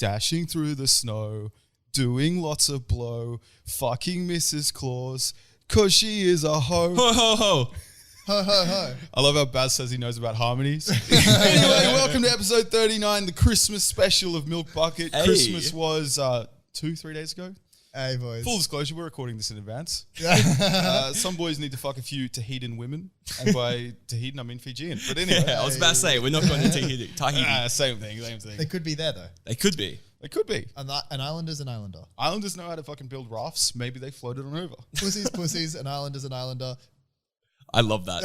dashing through the snow, doing lots of blow, fucking Mrs. Claus, 'cause she is a hoe. Ho, ho, ho. Ho, ho, ho. I love how Baz says he knows about harmonies. Anyway, welcome to episode 39, the Christmas special of Milk Bucket. Hey. Christmas was 2-3 days ago. Hey, boys. Full disclosure, we're recording this in advance. Yeah. Some boys need to fuck a few Tahitian women. And by Tahitian, I mean Fijian. But anyway. Yeah, I was about to say, we're not going to Tahiti. Same thing. They could be there, though. They could be. They could be. An islander's an islander. Islanders know how to fucking build rafts. Maybe they floated on over. Pussies, an islander's an islander. I love that.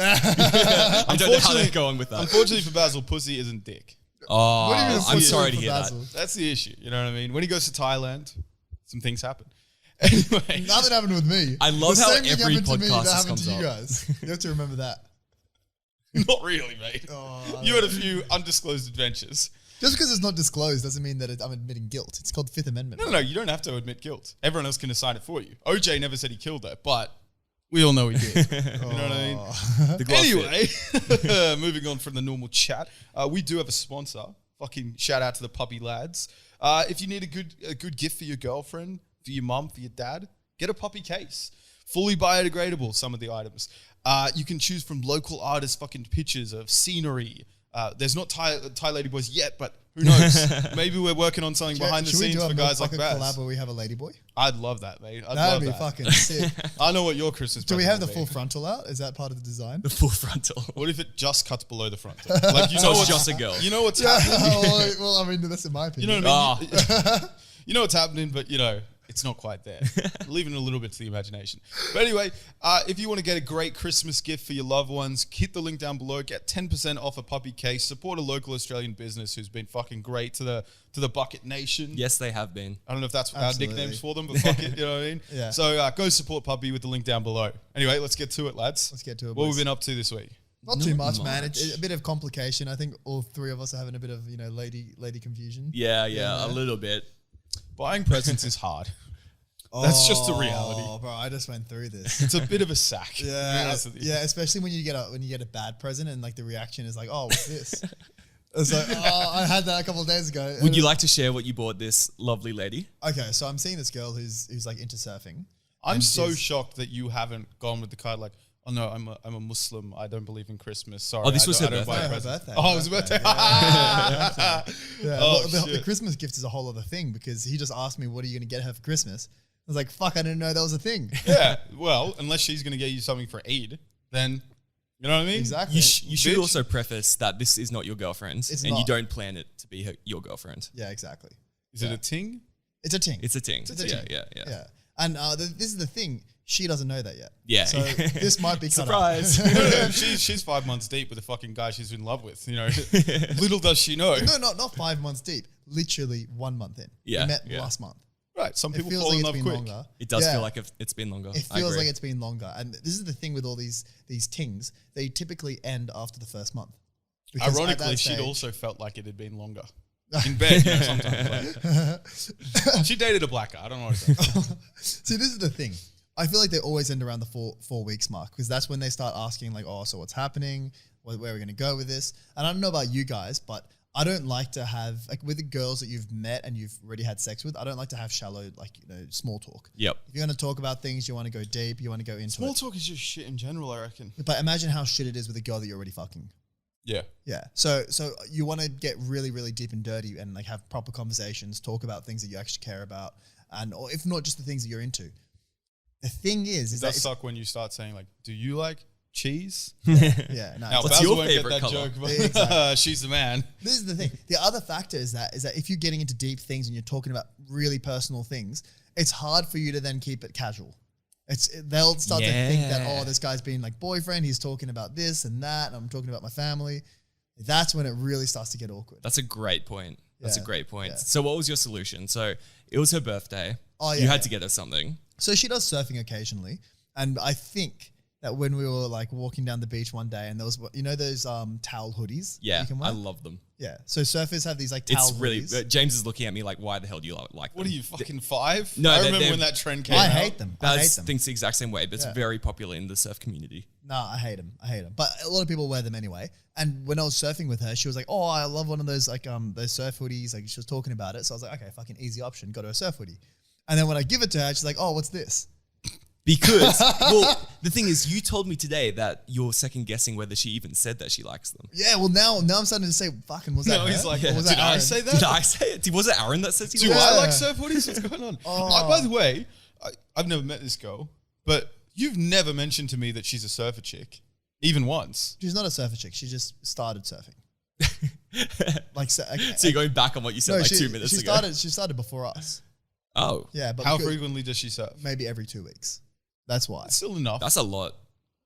I don't know how they're going with that. Unfortunately for Basil, pussy isn't dick. Oh, What do you mean I'm pussy sorry to for hear Basil? That's the issue. You know what I mean? When he goes to Thailand, some things happen. Anyway. Nothing happened with me. I love The how same thing every happened to me podcast that happened comes to you up. guys. You have to remember that. Not really, mate. Oh, You had a few undisclosed adventures. Just because it's not disclosed doesn't mean that I'm admitting guilt. It's called Fifth Amendment. No, you don't have to admit guilt. Everyone else can decide it for you. OJ never said he killed her, but we all know he did. You know what I mean? The glove fit. Anyway, moving on from the normal chat, we do have a sponsor. Fucking shout out to the puppy lads. If you need a good gift for your girlfriend, for your mum, for your dad, get a puppy case. Fully biodegradable, some of the items. You can choose from local artists' fucking pictures of scenery. There's not Thai ladyboys yet, but who knows? Maybe we're working on something behind the scenes for guys like that. Baz. collab where we have a ladyboy? I'd love that, mate. I'd That'd love be that. fucking sick. I know what your Christmas Do we present have the will full be. frontal out? Is that part of the design? The full frontal. What if it just cuts below the front? Like you So know it's what's just a girl. You know what's happening. well, I mean, that's in my You opinion. know what I mean? You know what's happening, but it's not quite there. Leaving it a little bit to the imagination. But anyway, if you want to get a great Christmas gift for your loved ones, hit the link down below. Get 10% off a puppy case. Support a local Australian business who's been fucking great to the Bucket Nation. Yes, they have been. I don't know if that's our Absolutely. nicknames for them, but fuck it, you know what I mean? Yeah. So go support Puppy with the link down below. Anyway, let's get to it, lads. Let's get to it, What boys. we've been up to this week. Not too much, Not man. much. It's a bit of complication. I think all three of us are having a bit of lady confusion. Yeah, a little bit. Buying presents is hard. That's just the reality. Oh, bro, I just went through this. It's a bit of a sack. to be Yeah, honest with you. yeah. Especially when you get a bad present and like the reaction is like, oh, what's this? It's like, oh, I had that a couple of days ago. Would you like to share what you bought this lovely lady? Okay, so I'm seeing this girl who's like into surfing. I'm And so she's- shocked that you haven't gone with the card like, oh no, I'm a Muslim. I don't believe in Christmas. Sorry. Oh, this was I her don't buy birthday. presents. Her birthday. Oh, it was a birthday. Yeah, Oh, well, the shit. Christmas gift is a whole other thing because he just asked me, "What are you going to get her for Christmas?" I was like, "Fuck, I didn't know that was a thing." Yeah, well, unless she's going to get you something for Eid, then, you know what I mean? Exactly. You should Bitch. also preface that this is not your girlfriend It's and you not. don't plan it to be your girlfriend. Yeah, exactly. Is it a ting? It's a ting. It's a thing. It's a yeah, ting. yeah. Yeah. And this is the thing. She doesn't know that yet. Yeah. So this might be cut Surprise. up. she's 5 months deep with a fucking guy she's in love with. Little does she know. No, not 5 months deep. Literally 1 month in. Yeah, We met yeah. last month. Right, some It people feels fall like in it's love been quick. longer. It does Yeah. feel like it's been longer. It I feels agree. like it's been longer. And this is the thing with all these tings. They typically end after the first month. Because at Ironically, that she'd stage- also felt like it had been longer. In bed, sometimes. Like. She dated a black guy. I don't know what to say. See, this is the thing. I feel like they always end around the four weeks mark because that's when they start asking like, oh, so what's happening? Where are we going to go with this? And I don't know about you guys, but I don't like to have, like with the girls that you've met and you've already had sex with, I don't like to have shallow, small talk. Yep. If you're going to talk about things, you want to go deep, you want to go into Small it. talk is just shit in general, I reckon. But imagine how shit it is with a girl that you're already fucking. Yeah. Yeah. So you want to get really, really deep and dirty and like have proper conversations, talk about things that you actually care about, and or if not just the things that you're into. The thing is It that does suck when you start saying like, do you like cheese? yeah, no. Now, it's- What's Baz your won't favorite get that colour? joke, but Exactly. she's the man. This is the thing. The other factor is that if you're getting into deep things and you're talking about really personal things, it's hard for you to then keep it casual. They'll start to think that, Yeah. oh, this guy's being like boyfriend, he's talking about this and that, and I'm talking about my family. That's when it really starts to get awkward. That's a great point. That's a Yeah, great point. yeah. So what was your solution? So it was her birthday. Oh, yeah, You had yeah. to get her something. So she does surfing occasionally, and I think that when we were like walking down the beach one day and there was, those towel hoodies? Yeah, you can wear? I love them. Yeah. So surfers have these like towel It's really, hoodies. James is looking at me like, why the hell do you like them? What are you, fucking 5? No, I they're- remember they're- when that trend came I out. hate them. I hate Baz them. thinks the exact same way, but it's Yeah. very popular in the surf community. No, I hate them. But a lot of people wear them anyway. And when I was surfing with her, she was like, "Oh, I love one of those those surf hoodies." Like she was talking about it, so I was like, "Okay, fucking easy option. Got her a surf hoodie." And then when I give it to her, she's like, "Oh, what's this?" Because, well, the thing is, you told me today that you're second guessing whether she even said that she likes them. Yeah, well now I'm starting to say, "Fucking was that?" No, he's her? like, Or was did that I Aaron? say that? Did I say it? Was it Aaron that says he Do likes I them? like surf hoodies? What's going on? By the way, I've never met this girl, but you've never mentioned to me that she's a surfer chick, even once. She's not a surfer chick. She just started surfing. So you're going back on what you said 2 minutes ago. She started before us. Oh, Yeah, but How because- frequently does she surf? maybe every 2 weeks. That's why. It's still enough. that's a lot.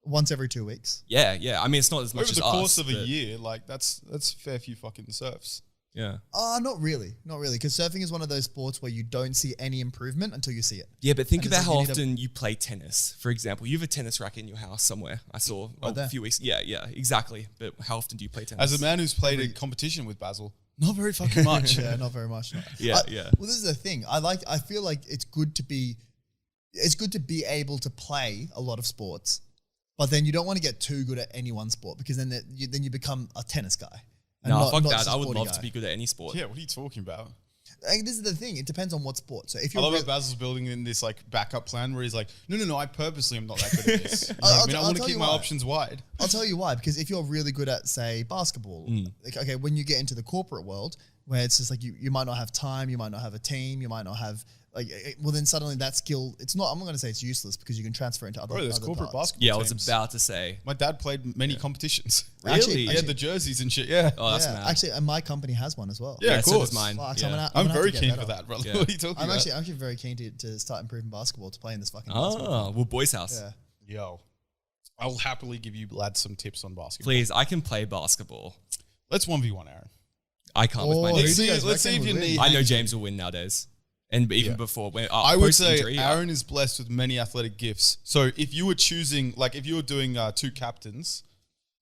Once every 2 weeks. Yeah. I mean, it's not as much Over as the course us, of a but year, like that's a fair few fucking surfs. Yeah. Not really. Because surfing is one of those sports where you don't see any improvement until you see it. Yeah, but think And it's about like how you need often you play tennis. For example, you have a tennis racket in your house somewhere. I saw a there. few weeks. Yeah, exactly. But how often do you play tennis? As a man who's played a competition with Basil, not very fucking much. Yeah, not very much. No. Yeah. Well, this is the thing. I feel like it's good to be able to play a lot of sports, but then you don't want to get too good at any one sport because then you become a tennis guy. and No, not- fuck not that. just a I would sporty love guy. to be good at any sport. Yeah, what are you talking about? Like, this is the thing. It depends on what sport. So if I you're love real- how Basil's building in this like backup plan where he's like, no, I purposely am not that good at this. You know what I mean? I I'll want to tell keep you my why. options wide. I'll tell you why. Because if you're really good at, say, basketball, like, okay, when you get into the corporate world, where it's just like you might not have time, you might not have a team, you might not have well, then suddenly that skill, I'm not going to say it's useless because you can transfer into other. Bro, there's other corporate parts. basketball Yeah, I was teams. about to say. My dad played many competitions. Actually- He had the jerseys and shit. Yeah. Oh, that's yeah, mad. actually, and my company has one as well. Yeah, of so does course. mine. Fuck, so Yeah. I'm gonna have very to get keen better. for that, brother. Yeah. What are you talking I'm about? actually very keen to start improving basketball to play in this fucking basketball. Oh, well, boys' house. Yeah. Yo, I'll happily give you lads some tips on basketball. Please, I can play basketball. Let's 1v1, Aaron. I can't with my Oh, Let's knees. who do you guys see if reckon you would win? need. I know James will win nowadays. And even Yeah. before, when I would say post-injury, Aaron is blessed with many athletic gifts. So if you were choosing, like if you were doing 2 captains,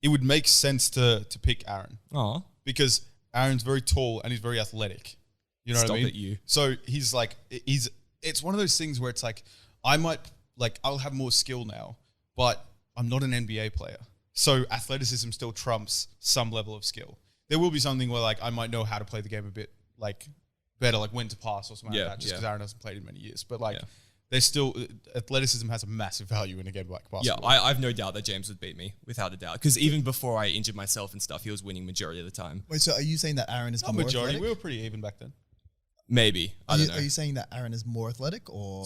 it would make sense to pick Aaron Aw, because Aaron's very tall and he's very athletic. You know Stop what I mean? it, you. So he's like, it's one of those things where it's like, I'll have more skill now, but I'm not an NBA player. So athleticism still trumps some level of skill. There will be something where like I might know how to play the game a bit like better, like when to pass or something Yeah, like that, just yeah. because Aaron hasn't played in many years. But like, Yeah. there's still athleticism has a massive value in a game like yeah, basketball. I've no doubt that James would beat me, without a doubt. Because even before I injured myself and stuff, he was winning majority of the time. Wait, so are you saying that Aaron is Not more majority. athletic? We were pretty even back then. Maybe. I Are don't you, know. are you saying that Aaron is more athletic or?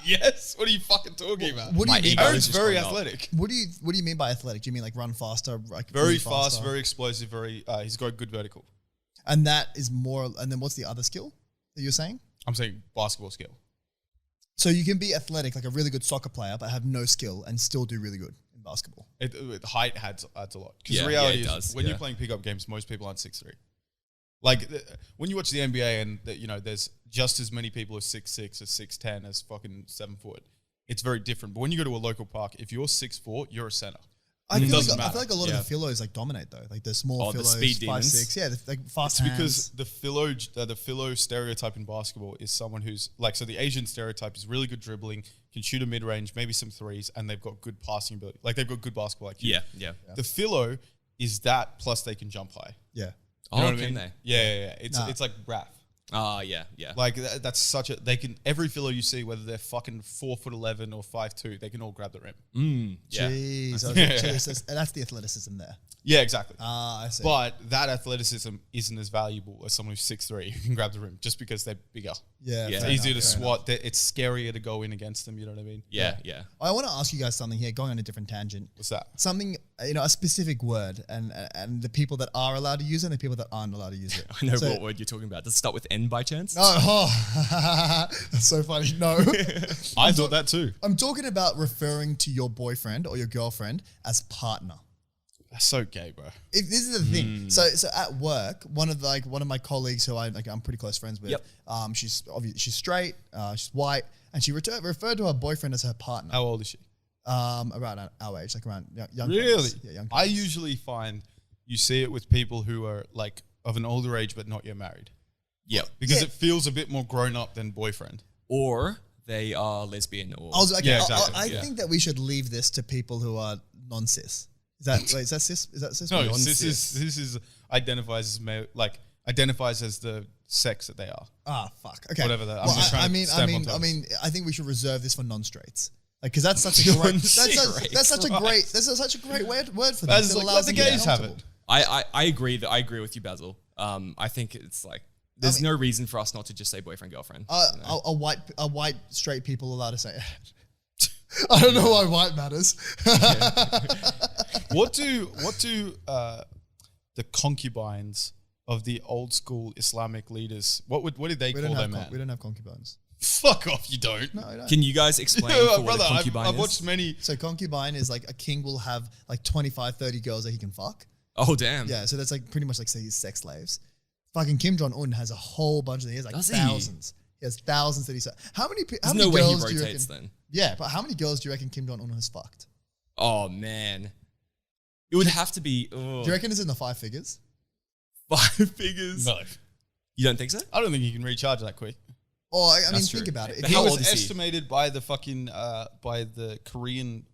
Yes. What are you fucking talking about? What do My you mean? ego By, Aaron's just very gone up. athletic. what do you mean by athletic? Do you mean like run faster, like Very move fast, faster? very explosive, very. He's got good vertical. And that is more. And then what's the other skill that you're saying? I'm saying basketball skill. So you can be athletic, like a really good soccer player, but have no skill and still do really good in basketball. Height adds a lot. Because Yeah, the reality yeah, it is, does, when yeah. you're playing pickup games, most people aren't 6'3". Like when you watch the NBA and there's just as many people as 6'6", as 6'10", as fucking 7 foot. It's very different. But when you go to a local park, if you're 6'4", you're a center. I feel, doesn't I matter. feel like a lot Yeah. of the phillos like dominate though, like the small Oh, the phillos, speed 5'6", demons. yeah, like fast It's hands. because the philo stereotype in basketball is someone who's like, so the Asian stereotype is really good dribbling, can shoot a mid range, maybe some threes, and they've got good passing ability. Like they've got good basketball IQ. Yeah. The philo is that plus they can jump high. yeah. You Oh, know what I can mean? they? Yeah. It's Nah. it's like Raph. Yeah. Like that's such a they can every filo you see, whether they're fucking 4'11" or 5'2", they can all grab the rim. Yeah. Jeez, okay, jeez, that's the athleticism there. Yeah, exactly. I see. But that athleticism isn't as valuable as someone who's 6'3" who can grab the rim just because they're bigger. yeah, Yeah. It's fair easier enough, to fair swat. It's scarier to go in against them. You know what I mean? Yeah. I want to ask you guys something here, going on a different tangent. What's that? Something, a specific word, and the people that are allowed to use it and the people that aren't allowed to use it. I know So- what word you're talking about. Does it start with N by chance? Oh, that's so funny. No. I thought that too. I'm talking about referring to your boyfriend or your girlfriend as partner. That's so gay, bro. If this is the thing. So at work, one of my colleagues who I'm pretty close friends with, Yep. she's straight, she's white, and she referred to her boyfriend as her partner. How old is she? Around our age, like around young. Really? Parents. Yeah, young. I parents. usually find you see it with people who are like of an older age but not yet married. Yep. Because Yeah. it feels a bit more grown up than boyfriend. Or they are lesbian or I was okay. Yeah, exactly, I yeah. think that we should leave this to people who are non-cis. Is that cis? Is that cis? No, Non-cis. this is identifies as male, like identifies as the sex that they are. Fuck. Okay. Whatever that- I'm Well, just trying to stamp on toes. I think we should reserve this for non-straights. Like, because that's such a great, that's such a great word for them. As It like, allows let the them to be gays have comfortable. it. I agree with you, Basil. I think it's like there's no reason for us not to just say boyfriend, girlfriend. A white straight people allowed to say it. I don't know why white matters. What do the concubines of the old school Islamic leaders? What did they We call don't them? have we don't have concubines. Fuck off! You don't. No, I don't. Can you guys explain for what a concubine I've is? watched many. So concubine is like a king will have like 25, 30 girls that he can fuck. Oh damn! Yeah, so that's like pretty much like say he's sex slaves. Fucking Kim Jong Un has a whole bunch of them. He has like Does he? thousands. He has thousands that he's. How many? How There's many no way he girls do you rotates reckon? then. Yeah, but how many girls do you reckon Kim Jong Un has fucked? Oh man, it would have to be Do you reckon it's in the 5 figures? 5 figures. No, You don't think so? I don't think you can recharge that quick. Or I mean, That's think true. about it. If But He How was old is he? estimated by the fucking by the Korean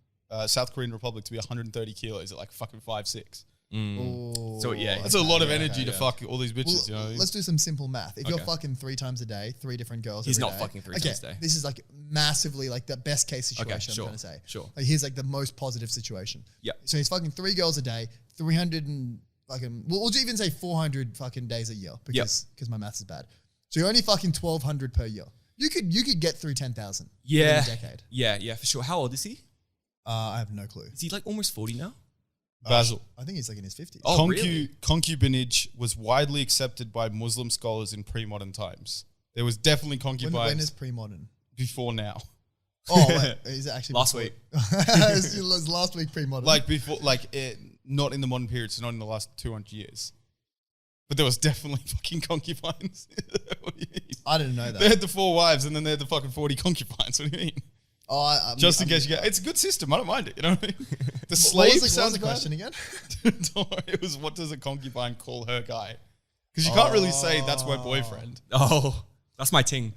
South Korean Republic to be 130 kilos at like fucking 5'6". So, yeah, That's a lot of energy to yeah. fuck all these bitches. Well, you know what I mean? let's do some simple math. If you're Okay. fucking 3 times a day, 3 different girls. He's every not day- fucking 3 times a day. This is like massively like the best case situation. Okay, sure, I'm trying to say. sure. Like here's like the most positive situation. Yep. So he's fucking 3 girls a day, 300 and fucking. We'll even say 400 fucking days a year because my maths is bad. So you're only fucking 1,200 per year. You could get through 10,000. Yeah. In a decade. Yeah, for sure. How old is he? I have no clue. Is he like almost 40 now? Basil. I think he's like in his 50s. Oh, really? Concubinage was widely accepted by Muslim scholars in pre-modern times. There was definitely concubines When is pre-modern? before now. Oh, wait, is it actually Last before- week. it was last week pre-modern. Like before, not in the modern period, so not in the last 200 years. But there was definitely fucking concubines. What do you mean? I didn't know They that. had the 4 wives and then they had the fucking 40 concubines. What do you mean? Oh, Just in case you get, it's a good system. I don't mind it. You know what I mean? The What was slave the, what was sounds the bad. question again? Don't worry, it was what does a concubine call her guy? Because you can't really say that's my boyfriend. Oh, that's my ting.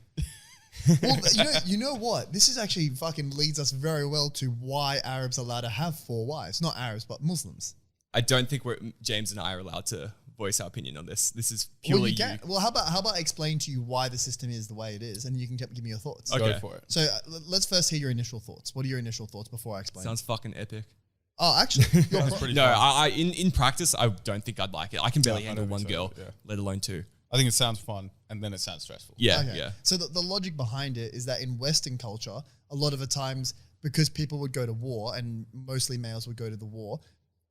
Well, you know what? This is actually fucking leads us very well to why Arabs are allowed to have 4 wives. Not Arabs, but Muslims. I don't think James and I are allowed to voice our opinion on this. This is Well, purely you can. Well, how about I explain to you why the system is the way it is, and you can give me your thoughts. Okay. Go for it. So let's first hear your initial thoughts. What are your initial thoughts before I explain? Sounds fucking epic. Oh, actually, you're That's pro- pretty No, fun. in practice, I don't think I'd like it. I can barely I handle don't one think so, girl, yeah. let alone 2. I think it sounds fun and then it sounds stressful. Yeah, Okay. yeah. So the logic behind it is that in Western culture, a lot of the times, because people would go to war and mostly males would go to the war,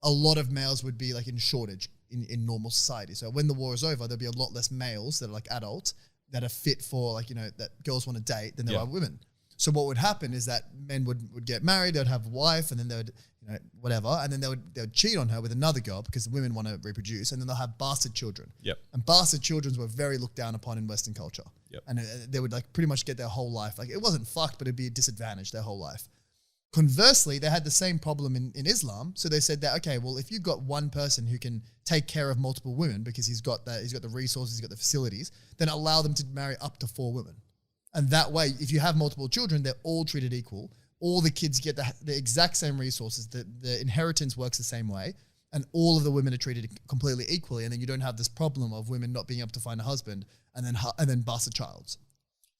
a lot of males would be like in shortage in normal society. So when the war is over, there'll be a lot less males that are like adults that are fit for like, that girls want to date than there Yeah. are women. So what would happen is that men would get married, they'd have a wife, and then they would, whatever, and then they would cheat on her with another girl because the women want to reproduce, and then they'll have bastard children. Yep. And bastard children were very looked down upon in Western culture. Yep. And they would like pretty much get their whole life. Like it wasn't fucked, but it'd be a disadvantage their whole life. Conversely, they had the same problem in Islam. So they said that, okay, well, if you've got one person who can take care of multiple women because he's got the resources, he's got the facilities, then allow them to marry up to 4 women. And that way, if you have multiple children, they're all treated equal. All the kids get the exact same resources. The inheritance works the same way. And all of the women are treated completely equally. And then you don't have this problem of women not being able to find a husband and then bastard childs.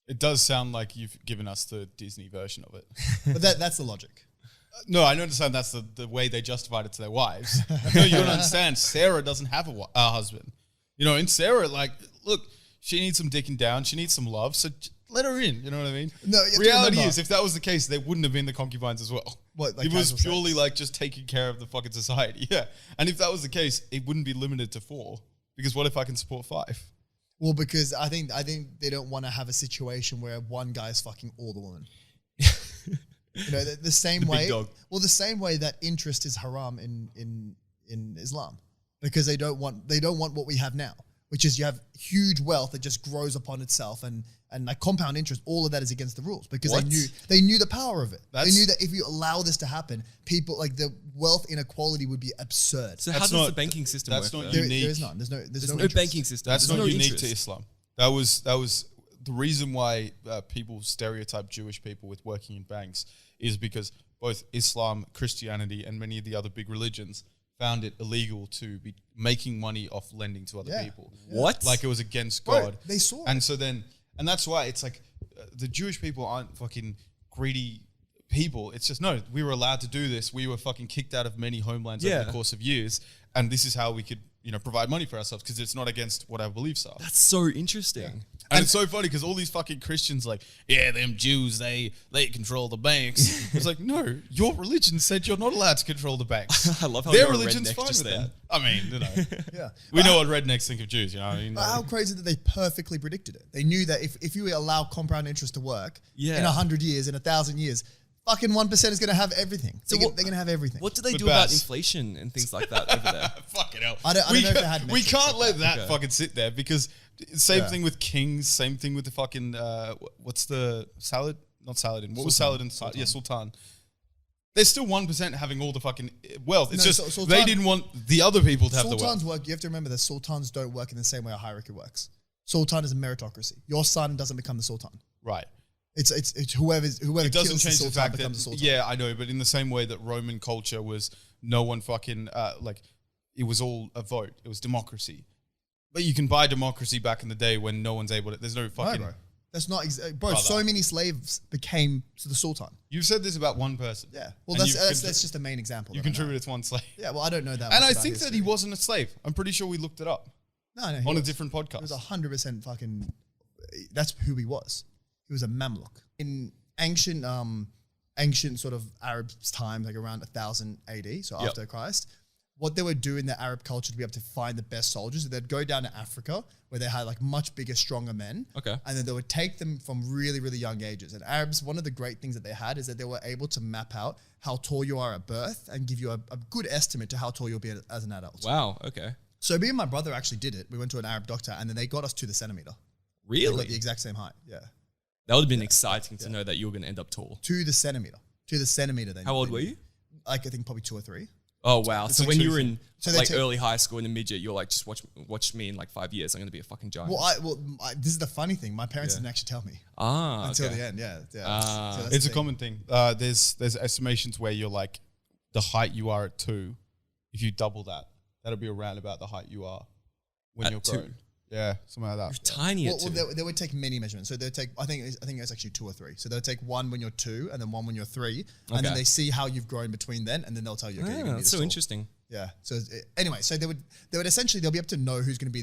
It does sound like you've given us the Disney version of it. But that's the logic. No, I understand that's the way they justified it to their wives. No, you don't understand. Sarah doesn't have a husband. In Sarah, like, look, she needs some dicking down. She needs some love. So let her in. You know what I mean? No, you have to reality remember- is, if that was the case, they wouldn't have been the concubines as well. What, like it was casual purely sex? like just taking care of the fucking society. Yeah. And if that was the case, it wouldn't be limited to 4. Because what if I can support 5? Well, because I think they don't want to have a situation where one guy's fucking all the women. The same The big way. dog. Well, the same way that interest is haram in Islam, because they don't want what we have now. which is you have huge wealth that just grows upon itself and like compound interest. All of that is against the rules because What? they knew the power of it. They That's- knew that if you allow this to happen, people like the wealth inequality would be absurd. So how That's does not- the banking system that's work? not though? unique. There is none. There's no There's no interest. banking system. That's There's not no unique interest. to Islam. That was the reason why people stereotype Jewish people with working in banks is because both Islam, Christianity, and many of the other big religions found it illegal to be making money off lending to other Yeah. people. What? Like it was against Bro, God. they saw and it. so then, and that's why it's like the Jewish people aren't fucking greedy people. It's just no, we were allowed to do this. We were fucking kicked out of many homelands over Yeah. the course of years, and this is how we could, provide money for ourselves because it's not against what our beliefs are. That's so interesting. And it's so funny because all these fucking Christians like, yeah, them Jews, they control the banks. It's like, no, your religion said you're not allowed to control the banks. I love how Their you're a religion's redneck fine just with then. that. I mean, Yeah. we know what rednecks think of Jews, you know what I mean? But how crazy that they perfectly predicted it. They knew that if you allow compound interest to work Yeah. in 100 years, in 1,000 years, fucking 1% is going to have everything. So They're what- going to have everything. What do they But do about Baz- inflation and things like that over there? Fucking hell. I don't know if they had we metrics can't like let that Okay. fucking sit there because same Yeah. thing with kings, same thing with the fucking, what's the salad? Not Saladin. What was Saladin? Yeah, Sultan. There's still 1% having all the fucking wealth. It's No, just Sultan- they didn't want the other people to have the wealth. Sultans work, you have to remember that sultans don't work in the same way a hierarchy works. Sultan is a meritocracy. Your son doesn't become the sultan. Right. It's whoever It doesn't kills the change the sultan fact becomes the that, sultan. yeah, I know, but in the same way that Roman culture was no one fucking, it was all a vote. It was democracy. But you can buy democracy back in the day when no one's able to, there's no No, fucking, bro. That's not bro. Brother. So many slaves became to the sultan. you've said this about one person. Yeah. Well, And that's just the main example. You that I know. contributed to one slave. Yeah. Well, I don't know that. And much I about think that he history. wasn't a slave. I'm pretty sure we looked it up No, he on a was. different He podcast. was 100% fucking. That's who he was. He was a Mamluk in ancient sort of Arab times, like around 1000 AD, so Yep. after Christ. What they would do in the Arab culture to be able to find the best soldiers, they'd go down to Africa where they had like much bigger, stronger men. Okay. And then they would take them from really, really young ages. And Arabs, one of the great things that they had is that they were able to map out how tall you are at birth and give you a good estimate to how tall you'll be as an adult. Wow. Okay. So me and my brother actually did it. We went to an Arab doctor and then they got us to the centimeter. They got Really? the exact same height. Yeah. That would have been exciting to know that you were going to end up tall. To the centimeter. To the centimeter. How old were you? Like I think probably 2 or 3. Oh wow! So like when two you were in So they like take- early high school and a midget, you're like, just watch me in like 5 years. I'm going to be a fucking giant. Well, this is the funny thing. My parents Yeah. didn't actually tell me until until the end. Yeah. Ah. So that's It's the a thing. common thing. There's estimations where you're like, the height you are at 2, if you double that, that'll be around about the height you are when At you're 2? grown. Yeah, something like that. You're tiny at Well, two. they would take many measurements. So they'd take, I think it's actually 2 or 3. So they'll take one when you're 2 and then one when you're 3. And then Okay. they see how you've grown between then. And then they'll tell you, okay, you're going to be That's this so tall. interesting. Yeah. So anyway, so they would essentially, they'll be able to know who's going to be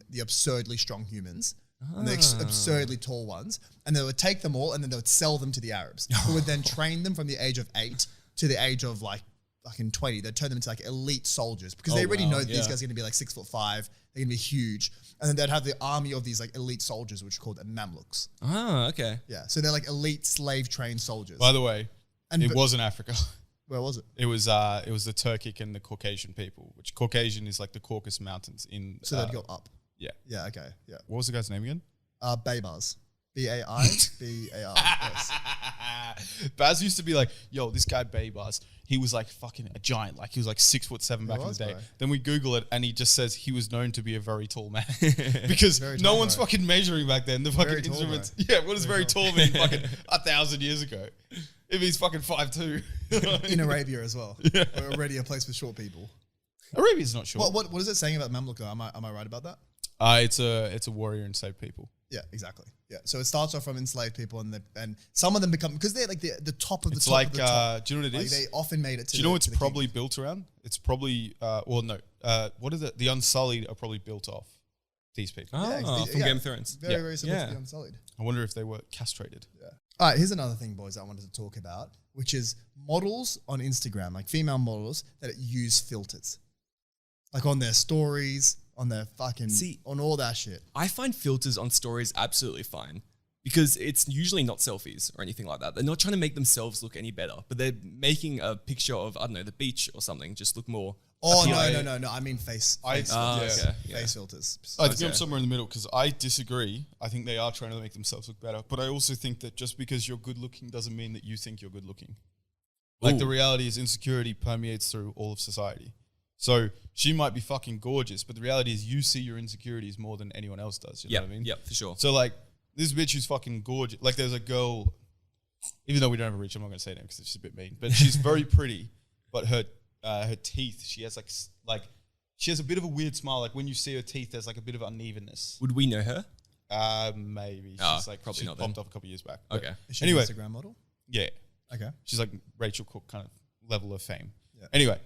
the absurdly strong humans and the absurdly tall ones. And they would take them all and then they would sell them to the Arabs who would then train them from the age of 8 to the age of like fucking 20. They'd turn them into like elite soldiers because they already wow, know that these yeah. guys are going to be like 6'5". They're going to be huge. And then they'd have the army of these like elite soldiers, which are called Mamluks. Ah, okay. Yeah. So they're like elite slave trained soldiers. By the way, And it but- wasn't Africa. Where was it? It was the Turkic and the Caucasian people, which Caucasian is like the Caucasus Mountains in. So they'd go up. Yeah. Yeah. Okay. Yeah. What was the guy's name again? Baybars. Baibars. Yes. Baz used to be like, yo, this guy Baybars, he was like fucking a giant. Like he was like 6'7" back in was, the day. bro. Then we Google it and he just says he was known to be a very tall man. Because Very no tall, one's bro. fucking measuring back then. The fucking Very tall, instruments. bro. Yeah, what does very tall mean fucking 1,000 years ago? If he's fucking 5'2". In Arabia as well. We're already a place with short people. Arabia's not short. What is it saying about Mamluk though? Am I right about that? It's a warrior and save people. Yeah, exactly. Yeah. So it starts off from enslaved people and some of them become, because they're like the top of the It's top like, of the top. do you know what it Like is? they often made it to Do you know the- what's to the probably king. built around? It's probably, what is it? The Unsullied are probably built off these people. Ah, it's- from yeah. Game of Thrones. Very, Yeah. very similar to Yeah. the Unsullied. I wonder if they were castrated. Yeah. All right, here's another thing, boys, I wanted to talk about, which is models on Instagram, like female models that use filters. Like on their stories, on their fucking, on all that shit. I find filters on stories absolutely fine because it's usually not selfies or anything like that. They're not trying to make themselves look any better, but they're making a picture of, I don't know, the beach or something just look more Oh, feel no. I mean face. I- face yeah. filters. Okay, yeah. Face filters. I think I'm somewhere in the middle because I disagree. I think they are trying to make themselves look better. But I also think that just because you're good looking doesn't mean that you think you're good looking. Like Ooh. the reality is insecurity permeates through all of society. So she might be fucking gorgeous, but the reality is you see your insecurities more than anyone else does. You know what I mean? Yeah, for sure. So like this bitch who's fucking gorgeous. Like there's a girl, even though we don't have a reach, I'm not going to say that because it's just a bit mean. But she's very pretty, but her teeth, she has like she has a bit of a weird smile. Like when you see her teeth, there's like a bit of unevenness. Would we know her? Maybe Oh, she's probably she not then. popped off a couple of years back. But Okay. Is she Anyway. an Instagram model? yeah, Okay. she's like Rachel Cook kind of level of fame. Yeah. Anyway,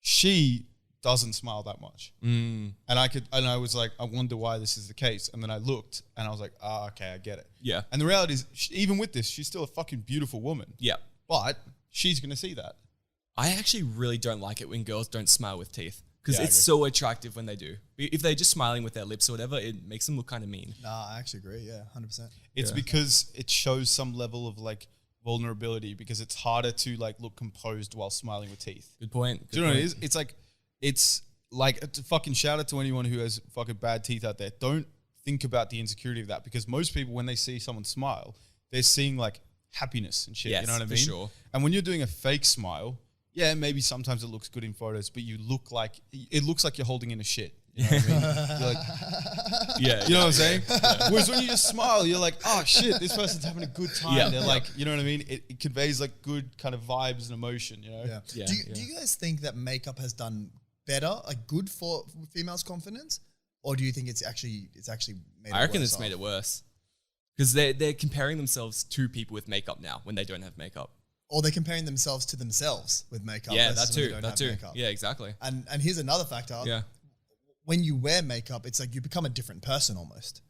she doesn't smile that much. Mm, And I was like, I wonder why this is the case. And then I looked and I was like, okay, I get it. yeah. And the reality is, even with this, she's still a fucking beautiful woman. Yeah. But she's going to see that. I actually really don't like it when girls don't smile with teeth because Yeah, I it's agree. so attractive when they do. If they're just smiling with their lips or whatever, it makes them look kind of mean. Nah, I actually agree. Yeah, 100%. It's Yeah. because it shows some level of like vulnerability because it's harder to like look composed while smiling with teeth. Good point. Do you know what it is? It's like a fucking shout out to anyone who has fucking bad teeth out there. Don't think about the insecurity of that because most people, when they see someone smile, they're seeing like happiness and shit. Yes, you know what I for mean? sure. And when you're doing a fake smile, yeah, maybe sometimes it looks good in photos, but it looks like you're holding in a shit. You know what I mean? You're like, Yeah. you know what I'm saying? Whereas when you just smile, you're like, oh shit, this person's having a good time. Yeah. They're like, you know what I mean? It conveys like good kind of vibes and emotion, you know? Yeah. Yeah, do yeah. you guys think that makeup has done better, like good for females' confidence, or do you think it's actually made? I reckon worse it's made off? it worse because they're comparing themselves to people with makeup now when they don't have makeup. Or they're comparing themselves to themselves with makeup. Yeah, versus that when they too. don't That have too. makeup. Yeah, exactly. And here's another factor. Yeah. When you wear makeup, it's like you become a different person almost.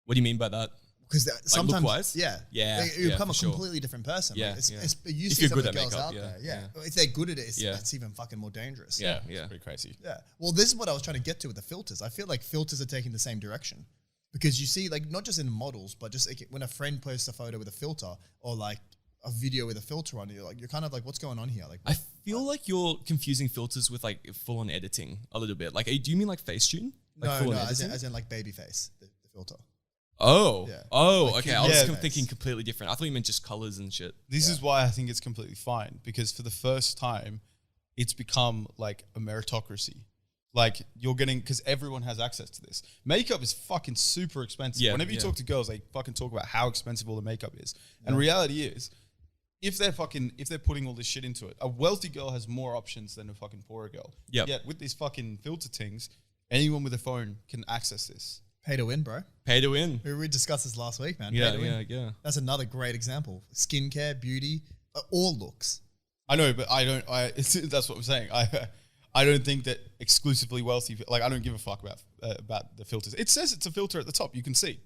What do you mean by that? Because sometimes, look-wise? yeah, Yeah, Like, you yeah, become for a sure. completely different person. Yeah, Like, it's, yeah. it's, you If see you're some of good the at girls makeup, out yeah, there. Yeah. yeah. If they're good at it, Yeah. that's even fucking more dangerous. Yeah. It's pretty crazy. Yeah. Well, this is what I was trying to get to with the filters. I feel like filters are taking the same direction because you see, like, not just in models, but just like when a friend posts a photo with a filter or like a video with a filter on it, you're kind of like, what's going on here? Like, I feel like you're confusing filters with like full on editing a little bit. Like, do you mean like Facetune? Like no, full-on as editing? in like baby face, the filter. Oh, Yeah. oh, Like, okay. I was yeah. thinking completely different. I thought you meant just colors and shit. This is why I think it's completely fine because for the first time, it's become like a meritocracy. Like you're getting, because everyone has access to this. Makeup is fucking super expensive. Yeah, Whenever you yeah. talk to girls, they fucking talk about how expensive all the makeup is. And reality is, if they're putting all this shit into it, a wealthy girl has more options than a fucking poorer girl. Yep. Yet with these fucking filter things, anyone with a phone can access this. Pay to win, bro. Pay to win. We discussed this last week, man. Pay Yeah, to win. yeah. That's another great example. Skincare, beauty, all looks. I know, but that's what I'm saying. I don't think that exclusively wealthy, like I don't give a fuck about the filters. It says it's a filter at the top. You can see.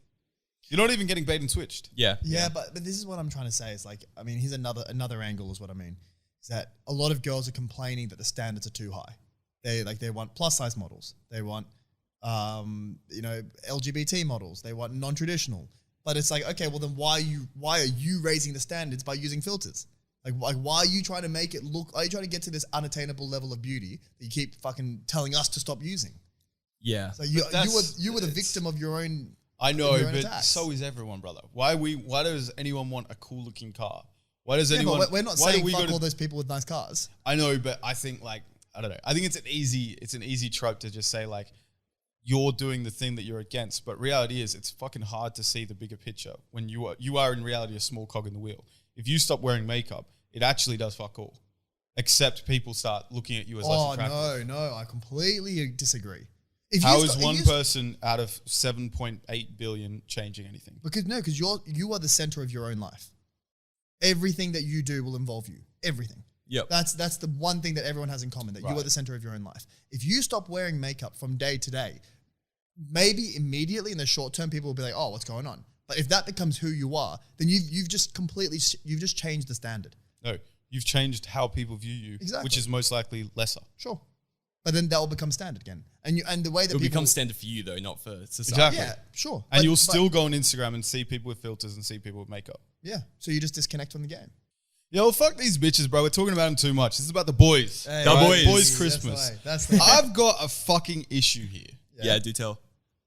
You're not even getting bait and switched. Yeah. Yeah, but this is what I'm trying to say. It's like, I mean, here's another angle is what I mean. Is that a lot of girls are complaining that the standards are too high. They want plus size models. They want LGBT models. They want non-traditional. But it's like, okay, well then why are you raising the standards by using filters? Like why are you trying to make it look? Are you trying to get to this unattainable level of beauty that you keep fucking telling us to stop using? Yeah. So you were the victim of your own. I know, your own but attacks. so is everyone, brother. Why does anyone want a cool looking car? Why does Yeah, anyone? but we're not why do saying we fuck go to- all those people with nice cars. I know, but I think like I don't know. I think it's an easy trope to just say like you're doing the thing that you're against, but reality is it's fucking hard to see the bigger picture when you are in reality a small cog in the wheel. If you stop wearing makeup, it actually does fuck all. Except people start looking at you as less attractive. No, I completely disagree. If How you is st- if one you person out of 7.8 billion changing anything? Because you are the center of your own life. Everything that you do will involve you. Everything. Yep. That's the one thing that everyone has in common, that you Right. are the center of your own life. If you stop wearing makeup from day to day, maybe immediately in the short term, people will be like, oh, what's going on? But if that becomes who you are, then you've just changed the standard. No, you've changed how people view you, Exactly. which is most likely lesser. Sure. But then that will become standard again. And the way that It'll people... become standard for you though, not for society. Exactly. Yeah, sure. And But- you'll but- still go on Instagram and see people with filters and see people with makeup. Yeah. So you just disconnect from the game. Yo, fuck these bitches, bro. We're talking about them too much. This is about the boys. Hey, The boys. Boys Christmas. That's the way. I've got a fucking issue here. Yeah, do tell.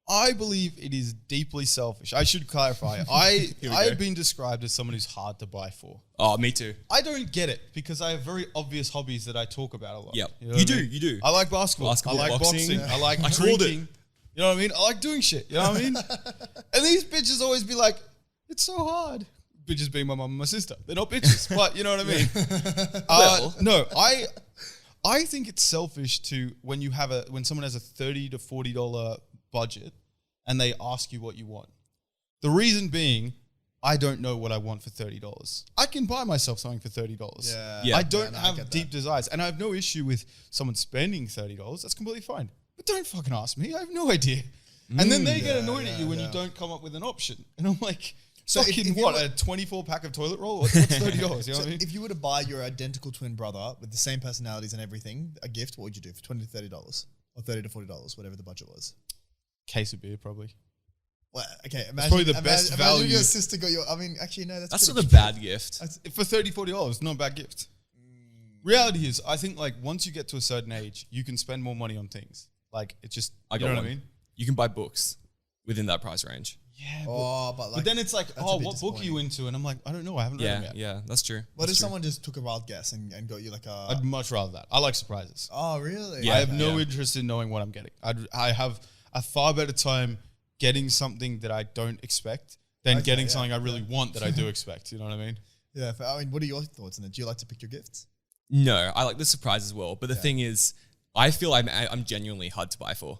I believe it is deeply selfish. I should clarify. I have been described as someone who's hard to buy for. Oh, me too. I don't get it because I have very obvious hobbies that I talk about a lot. Yep. You know what I mean? You do. I like basketball. Basketball, I like boxing. I like I called drinking. You know what I mean? I like doing shit. You know what I mean? And these bitches always be like, it's so hard. Bitches being my mum and my sister. They're not bitches, but you know what I mean? Well. No, I think it's selfish to when someone has a $30 to $40 budget and they ask you what you want. The reason being, I don't know what I want for $30. I can buy myself something for $30. Yeah. I don't I have get deep that. desires. And I have no issue with someone spending $30. That's completely fine. But don't fucking ask me. I have no idea. And then they get annoyed at you when you don't come up with an option. And I'm like, So fucking if you what? were- A 24 pack of toilet roll? What's $30? You know what I mean? If you were to buy your identical twin brother with the same personalities and everything, a gift, what would you do for $20 to $30 or $30 to $40, whatever the budget was? Case of beer, probably. Well, okay, imagine, probably the best imagine value. your sister got your. I mean, actually, no, That's not pretty a bad gift. For $30, $40, not a bad gift. Reality is, I think like once you get to a certain age, you can spend more money on things. Like it's just, I you got know one. what I mean? You can buy books within that price range. Yeah. Oh, but Then it's like, that's a oh, bit what book are you into? And I'm like, I don't know. I haven't read them Yeah, yet. yeah, that's true. What if That's true. someone just took a wild guess and got you like a? I'd much rather that. I like surprises. Oh, really? Yeah. I have no Yeah. interest in knowing what I'm getting. I have a far better time getting something that I don't expect than Okay, getting yeah, something I really want that I do expect. You know what I mean? Yeah. I mean, what are your thoughts on it? Do you like to pick your gifts? No, I like the surprise as well. But the thing is, I feel I'm genuinely hard to buy for.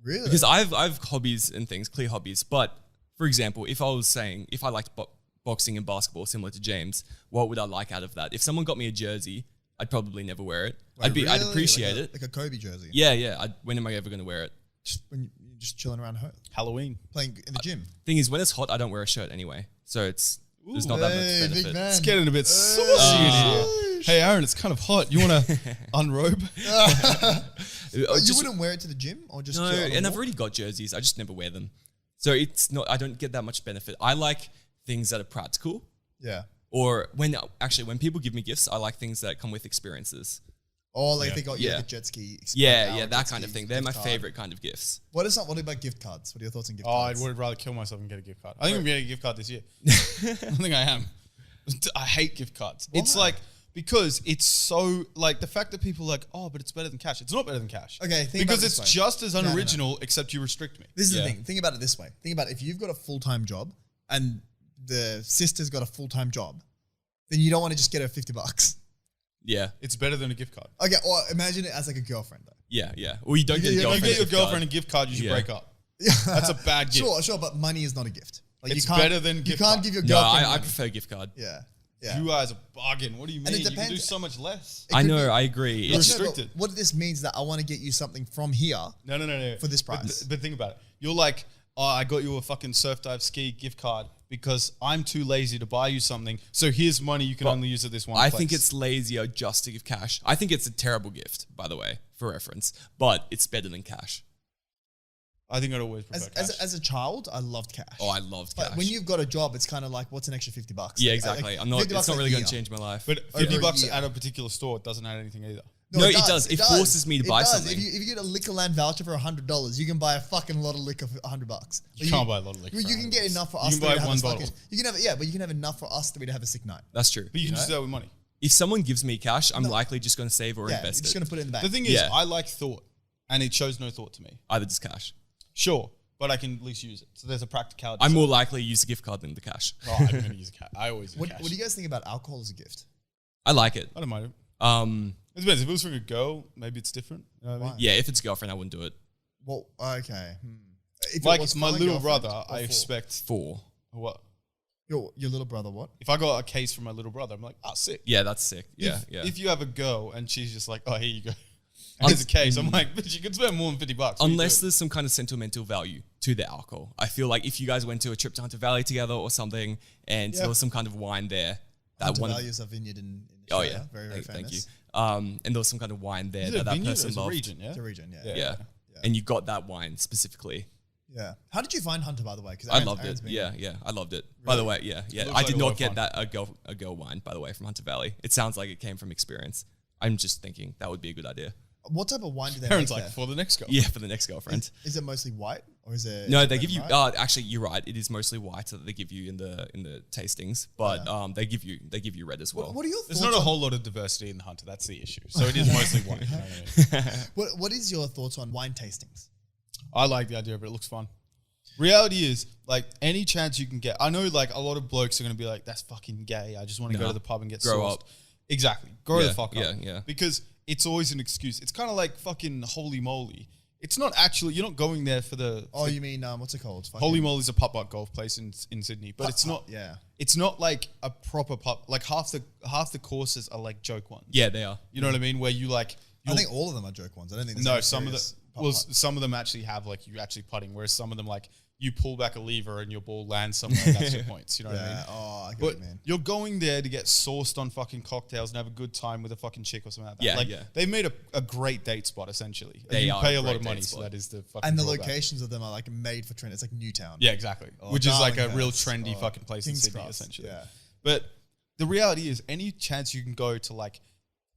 Really? Because I've hobbies and things, clear hobbies. But for example, if I liked boxing and basketball similar to James, what would I like out of that? If someone got me a jersey, I'd probably never wear it. I'd Really? appreciate like it. like a Kobe jersey. Yeah. When am I ever going to wear it? Just when you're just chilling around home, Halloween. playing in the gym. Thing is, when it's hot, I don't wear a shirt anyway. So there's not that Hey, much big benefit. man. It's getting a bit saucy in here. Hey, Aaron, it's kind of hot. You want to unrobe? You Just- wouldn't wear it to the gym or just No, chill on the and I've walk? already got jerseys. I just never wear them. So it's not. I don't get that much benefit. I like things that are practical. Yeah. Or when people give me gifts, I like things that come with experiences. Or like they got you Yeah. like a jet ski. Yeah, jet that ski kind of thing. They're gift my card. favorite kind of gifts. What about gift cards? What are your thoughts on gift Oh, I cards? would rather kill myself and get a gift card. I think I'm getting a gift card this year. I think I am. I hate gift cards. It's like, because it's so, like, the fact that people are like, oh, but it's better than cash. It's not better than cash. Okay, think about because it it's this way. just as No, no, no. unoriginal, except you restrict me. This is Yeah. the thing. Think about it this way. Think about if you've got a full-time job and the sister's got a full-time job, then you don't want to just get her $50. Yeah, It's better than a gift card. Okay, or imagine it as like a girlfriend though. yeah. Or you don't You get a get- you girlfriend. You get your gift card. girlfriend a gift card, you should Yeah. break up. That's a bad gift. Sure, but money is not a gift. Like It's you can't, better than you gift can't card. give your No, girlfriend I money. prefer gift card. Yeah. You guys are bargain. What do you And mean? it You can do depends- so much less. It I could know. be- I agree. But It's no, but restricted. what this means is that I want to get you something from here. No. For this price. But think about it. You're like, oh, I got you a fucking surf dive ski gift card because I'm too lazy to buy you something. So here's money you can only use at this one I place. think it's lazier just to give cash. I think it's a terrible gift, by the way, for reference. But it's better than cash. I think I'd always prefer cash. As a child, I loved cash. Oh, I loved But cash. when you've got a job, it's kind of like, what's an extra $50? yeah, Like, exactly. like, $50 It's not a really going year. to change my life. But Over $50 a year. at a particular store doesn't add anything either. No, it does. It forces me to buy something. If you get a Liquorland voucher for $100, you can buy a fucking lot of liquor for $100. You can't buy a lot of liquor. Well, for you can get $100. enough for You us can three buy to have one a bottle. fucking. You can have but you can have enough for us three to have a sick night. That's true. But you can just do that with money. If someone gives me cash, I'm likely just going to save or Yeah, you're invest just it. gonna put it in the bank. The thing is, Yeah. I like thought, and it shows no thought to me. Either just cash. Sure, but I can at least use it. So there's a practicality. I'm side. more likely to use a gift card than the cash. Oh, I'm going to use cash. I always use What cash. do you guys think about alcohol as a gift? I like it. I don't mind it. It Um, depends. If it was from a girl, maybe it's different. You know what I mean? Why? yeah, if it's a girlfriend, I wouldn't do it. Well, okay. If it Like was my for a little girlfriend brother, or I for- expect 4. what? your little brother. What? If I got a case from my little brother, I'm like, ah, sick. Yeah, that's sick. Yeah, If, if you have a girl and she's just like, oh, here you go. And Un- here's a case. I'm like, but you could spend more than $50. What are you Unless doing? there's some kind of sentimental value to the alcohol. I feel like if you guys went to a trip to Hunter Valley together or something and Yeah. there was some kind of wine there, that Hunter one. Valley is a vineyard in Oh Australia. yeah, Very, very thank you. famous. And there was some kind of wine there Is it that a vineyard or person is it a loved. region, yeah? It's a region, yeah. Yeah. And you got that wine specifically. Yeah. How did you find Hunter, by the way? Because I loved it. Yeah, I loved it. By the way, yeah. Looks I like did a lot not of get fun. that a girl wine, by the way, from Hunter Valley. It sounds like it came from experience. I'm just thinking that would be a good idea. What type of wine do they Aaron's make like, there? for the next girl. Yeah, for the next girlfriend. Is it mostly white or is it? No, is it they red give and you. white? Actually, you're right. It is mostly white that they give you in the tastings, but they give you red as well. What are your thoughts? There's not a whole lot of diversity in the Hunter. That's the issue. So it is mostly white. You know what I mean? What is your thoughts on wine tastings? I like the idea of it. It looks fun. Reality is, like, any chance you can get. I know, like, a lot of blokes are going to be like, that's fucking gay. I just want to go Nah. to the pub and get Grow sauced. up. Exactly. Grow Yeah, the fuck up. yeah. Because it's always an excuse. It's kind of like fucking Holy Moly. It's not actually, you're not going there for the... Oh, you mean, what's it called? Holy Moly's a putt-putt golf place in Sydney. But it's not... Yeah. It's not like a proper putt. Like, half the courses are like joke ones. Yeah, they are. You know what I mean? Where you like... I think all of them are joke ones. I don't think there's No, any some of serious the some of them actually have like you actually putting, whereas some of them like you pull back a lever and your ball lands somewhere and that's your points. You know what I mean? Yeah. Oh, I get But it, man. you're going there to get sauced on fucking cocktails and have a good time with a fucking chick or something like that. Yeah, like yeah. they made a great date spot essentially. And They you are pay a a lot great of money, date so spot. that is the fucking And the drawback. locations of them are like made for trend. It's like Newtown. Yeah, exactly. Oh, Which is like a real Darlinghurst. trendy Oh, fucking place in King's Sydney Cross. essentially. Yeah. But the reality is, any chance you can go to like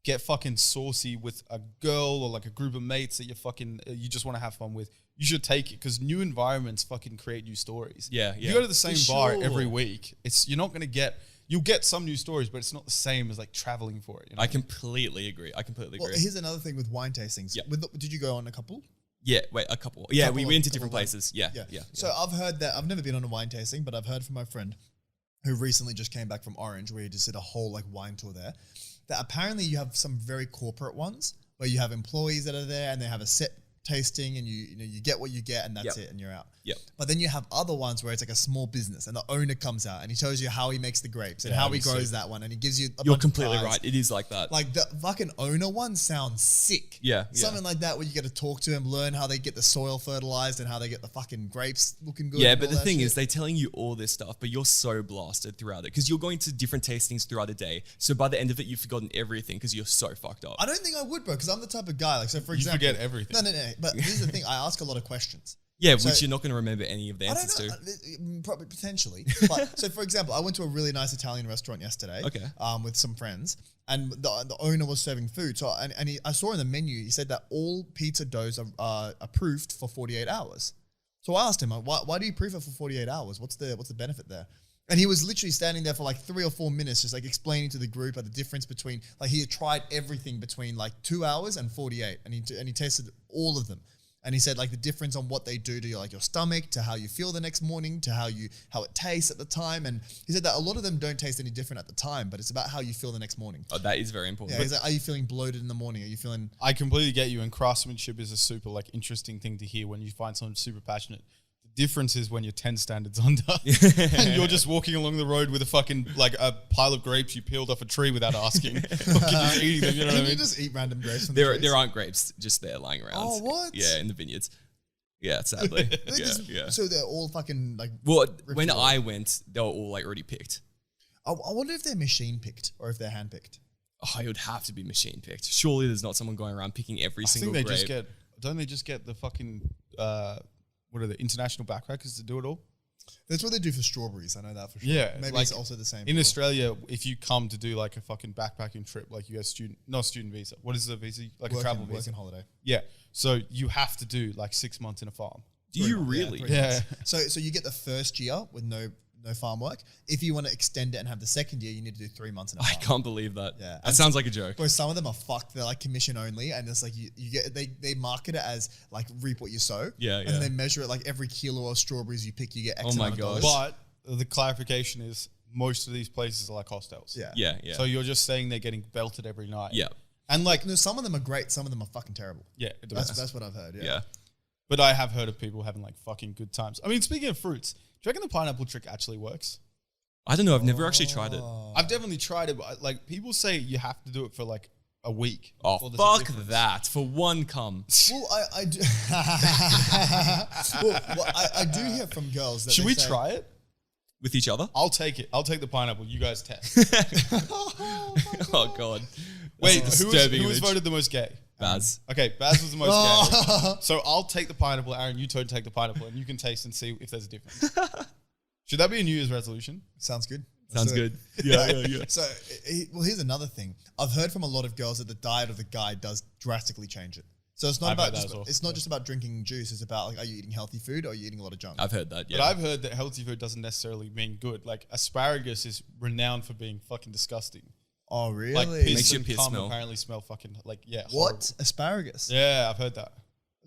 get fucking saucy with a girl or like a group of mates that you fucking you just want to have fun with, you should take it because new environments fucking create new stories. Yeah, You yeah. go to the same bar sure. every week. You're not gonna get. You'll get some new stories, but it's not the same as like traveling for it. You know? I completely agree. Well, here's another thing with wine tastings. Yeah. Did you go on a couple? Yeah, wait, a couple. Yeah, we went to couple different of wine- places. Yeah, yeah. So I've heard that I've never been on a wine tasting, but I've heard from my friend who recently just came back from Orange, where he just did a whole like wine tour there. That apparently you have some very corporate ones where you have employees that are there and they have a set tasting and you get what you get and that's Yep. it and you're out. Yep. But then you have other ones where it's like a small business and the owner comes out and he shows you how he makes the grapes and Yeah, how he that'd be grows sick. that one and he gives you a You're bunch of completely pies. right. It is like that. Like the fucking owner one sounds sick. Yeah, Something like that where you get to talk to him, learn how they get the soil fertilized and how they get the fucking grapes looking good. Yeah, and but all the that thing shit. is, they're telling you all this stuff, but you're so blasted throughout it because you're going to different tastings throughout the day. So by the end of it, you've forgotten everything because you're so fucked up. I don't think I would, bro, because I'm the type of guy. Like, so for example, forget everything. No. But here's the thing: I ask a lot of questions. Yeah, So- which you're not going to remember any of the I answers don't to. know, probably potentially. But so, for example, I went to a really nice Italian restaurant yesterday. Okay. With some friends, and the owner was serving food. So, I saw in the menu, he said that all pizza doughs are approved for 48 hours. So I asked him, why do you proof it for 48 hours? What's the benefit there? And he was literally standing there for like 3 or 4 minutes, just like explaining to the group the difference between, like he had tried everything between like 2 hours and 48, and he tasted all of them. And he said like the difference on what they do to your stomach, to how you feel the next morning, to how it tastes at the time. And he said that a lot of them don't taste any different at the time, but it's about how you feel the next morning. Oh, that is very important. Yeah, he's like, are you feeling bloated in the morning? Are you feeling? I completely get you, and craftsmanship is a super like interesting thing to hear when you find someone super passionate. The difference is when you're 10 standards under and you're just walking along the road with a fucking like a pile of grapes you peeled off a tree without asking. Fucking just eating them, you know what I Can mean? you just eat random grapes from the There, trees? there aren't grapes just there lying around. Oh, what? Yeah, in the vineyards. Yeah, sadly. They yeah, just- yeah. So they're all fucking like. Well, ripped when off. I went, they were all like already picked. I wonder if they're machine picked or if they're hand picked. Oh, it would have to be machine picked. Surely there's not someone going around picking every I single think they grape. just get. Don't they just get the fucking what are the international backpackers to do it all? That's what they do for strawberries. I know that for sure. Yeah, Maybe like, it's also the same. In for- Australia, if you come to do like a fucking backpacking trip, like you have not student visa. What is the visa? Like a travel visa. working holiday. Yeah. So you have to do like 6 months in a farm. Do you really? Yeah. So you get the first year with no farm work. If you want to extend it and have the second year, you need to do 3 months in a I farm. can't believe that. Yeah. That sounds like a joke. Whereas some of them are fucked. They're like commission only, and it's like you get they market it as like reap what you sow. Yeah, And yeah. then they measure it like every kilo of strawberries you pick, you get X Oh my amount of gosh. dollars. But the clarification is most of these places are like hostels. Yeah. Yeah, yeah. So you're just saying they're getting belted every night. yeah, And like, No, some of them are great. Some of them are fucking terrible. yeah, it depends. That's what I've heard. Yeah. yeah. But I have heard of people having like fucking good times. I mean, speaking of fruits, do you reckon the pineapple trick actually works? I don't know. I've never actually tried it. I've definitely tried it, but like people say you have to do it for like a week. Oh, before there's a fuck difference. that. For one cum. Well, I do. I do hear from girls that Should they we say- try it? With each other? I'll take it. I'll take the pineapple. You guys test. Oh, God. Wait, That's a who disturbing was image. voted the most gay? Baz. Okay, Baz was the most gay. So I'll take the pineapple, Aaron. You take the pineapple, and you can taste and see if there's a difference. Should that be a New Year's resolution? Sounds good. Sounds good. Yeah. So, well, here's another thing. I've heard from a lot of girls that the diet of the guy does drastically change it. So it's not I've heard about that just, as well. it's not just about drinking juice. It's about like, are you eating healthy food or are you eating a lot of junk? I've heard that. Yeah. But I've heard that healthy food doesn't necessarily mean good. Like asparagus is renowned for being fucking disgusting. Oh, really? Like piss Makes your and piss cum smell. apparently smell fucking like What? horrible. Asparagus? Yeah, I've heard that.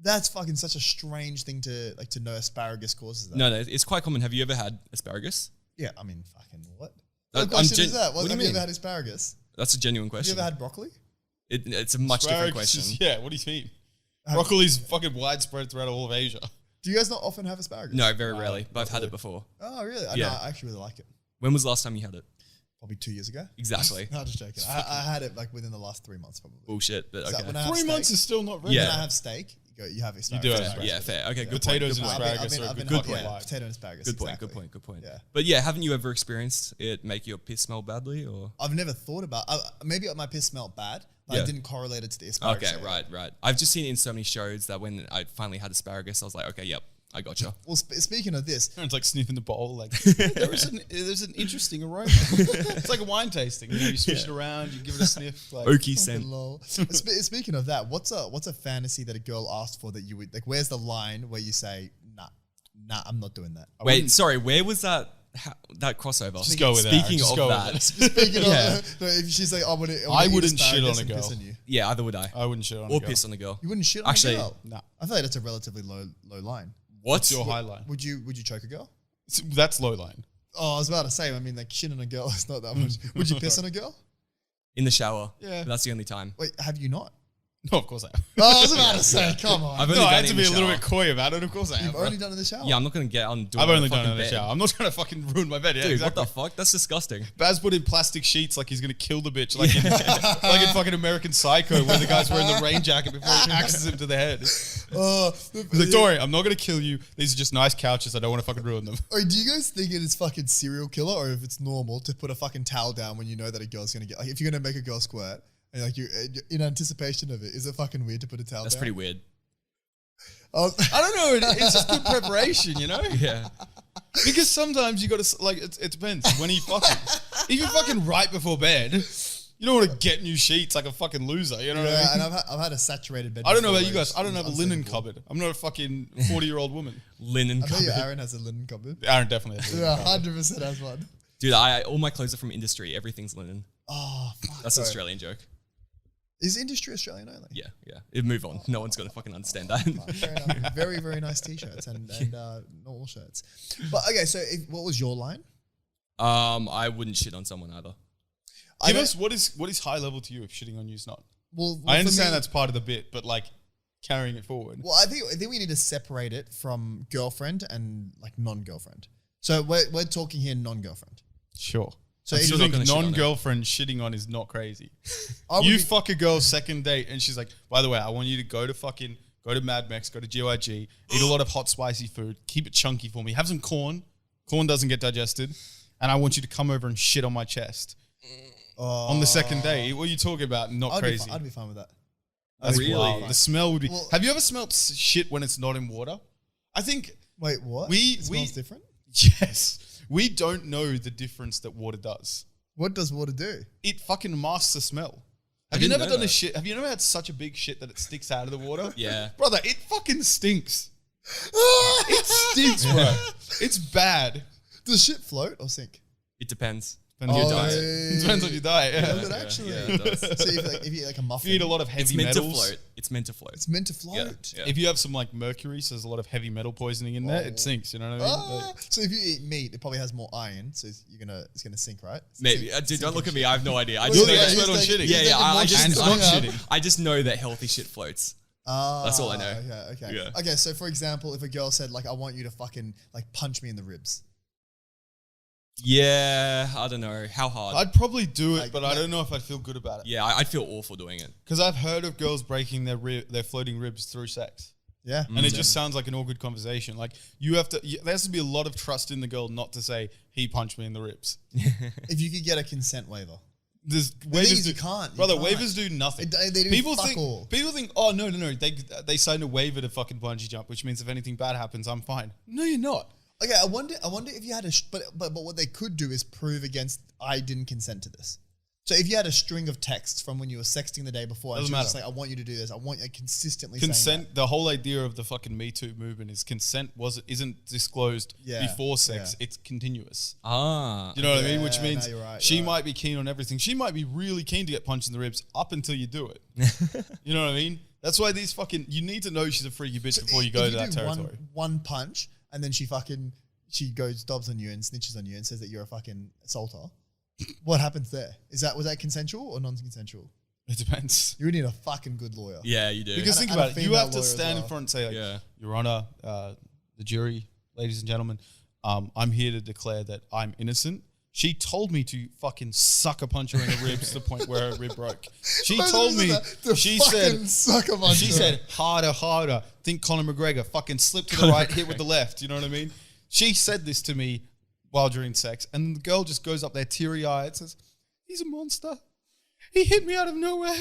That's fucking such a strange thing to know asparagus causes that. no, it's quite common. Have you ever had asparagus? Yeah, I mean, fucking what? I'm What question gen- is that? what do you Have you mean? ever had asparagus? That's a genuine Have question. you ever had broccoli? It's a much different Asparagus question. is- yeah, what do you mean? Broccoli's fucking widespread throughout all of Asia. Do you guys not often have asparagus? No, very rarely, but I've had it before. Oh, really? Yeah. No, I actually really like it. When was the last time you had it? Probably 2 years ago. Exactly. No, just joking. I had it like within the last 3 months, probably. Bullshit, but So okay. when I have 3 months steak- is still not very Yeah. When I have steak, you have asparagus. do have Asparagus. asparagus. Yeah, fair. Okay, good Potatoes point. and Good point. asparagus are a I've good been fucking yeah, vibe. potato and asparagus. Good point. exactly. Good point. Good point. Yeah. But yeah, haven't you ever experienced it make your piss smell badly, or? I've never thought about. Maybe my piss smelled bad, but Yeah. I didn't correlate it to the asparagus. Okay, right. I've just seen it in so many shows that when I finally had asparagus, I was like, okay, yep, I gotcha. Well, speaking of this, It's like sniffing the bowl. Like there's an interesting aroma. It's like a wine tasting. You switch it around, you give it a sniff. Like, Oaky fucking scent. lol. Speaking of that, what's a fantasy that a girl asked for that you would like? Where's the line where you say, nah, I'm not doing that? Wait, sorry, where was that crossover? Just go with it, Speaking Aaron, just of go with that, it. Speaking Yeah. of, no, if she's like, I wouldn't shit on a girl. Piss on you. yeah, either would I. I wouldn't shit on Or a girl. piss on a girl. You wouldn't shit on Actually, a girl. Nah. I feel like that's a relatively low line. What's your high line? Would you choke a girl? That's low line. Oh, I was about to say. I mean, like shit on a girl is not that much. Would you piss on a girl? In the shower. Yeah. That's the only time. Wait, have you not? No, of course I have. Oh, I was about to say, come on. I've No, only I done had it to in be the a little shower. bit coy about it. Of course I have. You've bro. only done it in the shower. Yeah, I'm not gonna get on. I've only done it fucking in the bed. shower. I'm not trying to fucking ruin my bed. Yeah, Dude, exactly. what the fuck? That's disgusting. Baz put in plastic sheets like he's gonna kill the bitch, like like in fucking American Psycho, where the guy's wearing the rain jacket before he axes him to the head. He's like, don't worry, I'm not gonna kill you. These are just nice couches. I don't want to fucking ruin them. Or do you guys think it is fucking serial killer, or if it's normal to put a fucking towel down when you know that a girl's gonna get like if you're gonna make a girl squirt and like you in anticipation of it, is it fucking weird to put a towel That's down? pretty weird. Oh, I don't know. It's just good preparation, you know. Yeah. Because sometimes you gotta like it depends when you fucking. If you're fucking right before bed, you don't want to get new sheets like a fucking loser. You know what I yeah, mean? and I've had a saturated bed. I don't know before about you where guys. I don't have a it's linen unsleepable. cupboard. I'm not a fucking 40-year-old woman. Linen I bet you cupboard. Aaron has a linen cupboard. Aaron definitely has a linen Yeah, cupboard. 100% has one. Dude, all my clothes are from industry. Everything's linen. Oh, fuck. That's an bro. Australian joke. Is industry Australian only? Yeah. Move on. No one's gonna fucking understand that. Fair enough. Very, very nice t-shirts and normal shirts. But okay, so what was your line? I wouldn't shit on someone either. Give don't- us what is high level to you if shitting on you is not. Well, I for understand me- that's part of the bit, but like carrying it forward. Well, I think we need to separate it from girlfriend and like non-girlfriend. So we're talking here non-girlfriend. Sure. So So if you not think gonna shit on it. non-girlfriend shitting on is not crazy? I would You be- fuck a girl's second date and she's like, by the way, I want you to go to Mad Mex, go to GYG, eat a lot of hot spicy food, keep it chunky for me, have some corn. Corn doesn't get digested. And I want you to come over and shit on my chest on the second day. What are you talking about? Not crazy. I'd be fine with that. That's Really? wild. The smell would be. Well- Have you ever smelled shit when it's not in water? I think Wait, what? We- It we- smells different. yes. We don't know the difference that water does. What does water do? It fucking masks the smell. Have I you didn't never know done a that. shit? Have you never had such a big shit that it sticks out of the water? Yeah. Brother, it fucking stinks. It stinks, bro. It's bad. Does shit float or sink? It depends. Depends on Oh, your diet. yeah. Depends on your diet. Yeah. Does it actually? Yeah, it does. So if you eat like a If muffin, you eat a lot of It's heavy meant metals. to float. It's meant to float. it's meant to float. Yeah. If you have some like mercury, so there's a lot of heavy metal poisoning in there, Oh. it sinks. You know what I mean? Ah, Like- so if you eat meat, it probably has more iron, so it's gonna sink, right? Maybe. Sink- Dude, don't look at sinking me. I have no idea. I shit. just You're know the that. expert on he's shitting. taking- Yeah, he's yeah. taking I more just, shit And than not I am. shitting. I just know that healthy shit floats. Ah, That's all I know. Okay. Yeah. Okay. So for example, if a girl said like, "I want you to fucking like punch me in the ribs," Yeah, I don't know. How hard? I'd probably do it, Like, but I no. don't know if I'd feel good about it. yeah, I'd feel awful doing it. Because I've heard of girls breaking their floating ribs through sex. yeah, And it just sounds like an awkward conversation. Like there has to be a lot of trust in the girl not to say, he punched me in the ribs. if you could get a consent waiver, There's thing waivers is do, you can't. brother. You can't. Waivers do nothing. They do people fuck think. all. People think. Oh no. They signed a waiver to fucking bungee jump, which means if anything bad happens, I'm fine. No, you're not. Okay, I wonder if you had but what they could do is prove against I didn't consent to this. So if you had a string of texts from when you were sexting the day before, and Doesn't she was matter. just like, I want you to do this. I want you consistently saying Consent. The whole idea of the fucking Me Too movement is consent isn't disclosed Yeah, before sex. yeah. It's continuous. Ah. You know what I mean? Which Yeah, means no, you're right, she you're right. might be keen on everything. She might be really keen to get punched in the ribs up until you do it. You know what I mean? That's why these fucking. You need to know she's a freaky bitch before you go to that do territory. One punch and then she goes dobs on you and snitches on you and says that you're a fucking assaulter. What happens there? Was that consensual or non-consensual? It depends. You need a fucking good lawyer. Yeah, you do. Because think and a about it. You female have to lawyer as stand in well. front and say, like, Yeah. Your Honor, the jury, ladies and gentlemen, I'm here to declare that I'm innocent. She told me to fucking sucker punch her in the ribs to the point where her rib broke. She told me, she said, harder, harder. Think Conor McGregor, fucking slip to the right, hit with the left. You know what I mean? She said this to me while during sex, and the girl just goes up there teary-eyed and says, he's a monster. He hit me out of nowhere.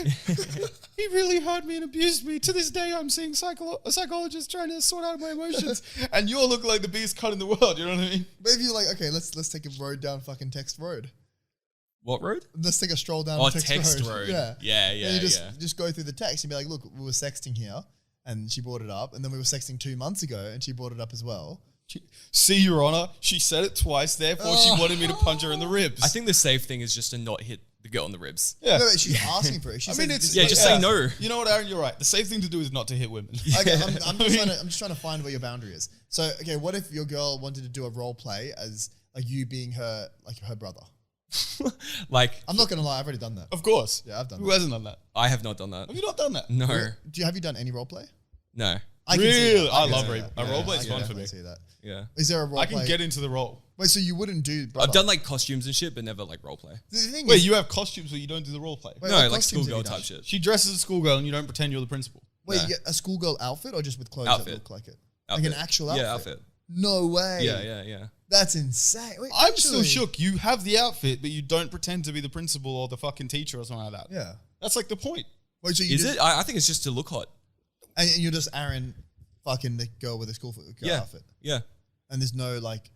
He really hurt me and abused me. To this day, I'm seeing a psychologist trying to sort out my emotions. And you all look like the biggest cunt in the world. You know what I mean? But if you're like, okay, let's take a road down fucking Text Road. What road? Let's take a stroll down Text road. Yeah. Yeah, And you just go through the text and be like, look, we were sexting here and she brought it up. And then we were sexting 2 months ago and she brought it up as well. See, Your Honor, she said it twice. Therefore, she wanted me to punch her in the ribs. I think the safe thing is just to not hit the girl in the ribs. Yeah. No, but she's asking for it. She I mean, said, it's Yeah, just say no. You know what, Aaron? You're right. The safe thing to do is not to hit women. Okay, I'm just trying to find where your boundary is. So, okay, what if your girl wanted to do a role play as like you being her brother? Like, I'm not gonna lie, I've already done that. Of course. Yeah, I've done Who that. hasn't done that? I have not done that. Have you not done that? No. Have you done any role play? No. I can see Really? that. I can love see role- that. a role play is I can fun for definitely me. See that. Yeah. Is there a role I play? can get into the role. Wait, so you wouldn't do brother? I've done like costumes and shit, but never like role play. The thing Wait, is, you have costumes where you don't do the role play? Wait, No, what like costumes have you schoolgirl done? type shit. She dresses as a schoolgirl and you don't pretend you're the principal. Wait, No. you get a schoolgirl outfit or just with clothes that Outfit. look like it? Outfit. Like an actual outfit? Yeah, outfit. No way. Yeah. That's insane. Wait, I'm still actually- shook. You have the outfit, but you don't pretend to be the principal or the fucking teacher or something like that. Yeah. That's like the point. Wait, so you Is just, it? I think it's just to look hot. And you're just Aaron, fucking the girl with the school girl outfit, Yeah. and there's no like.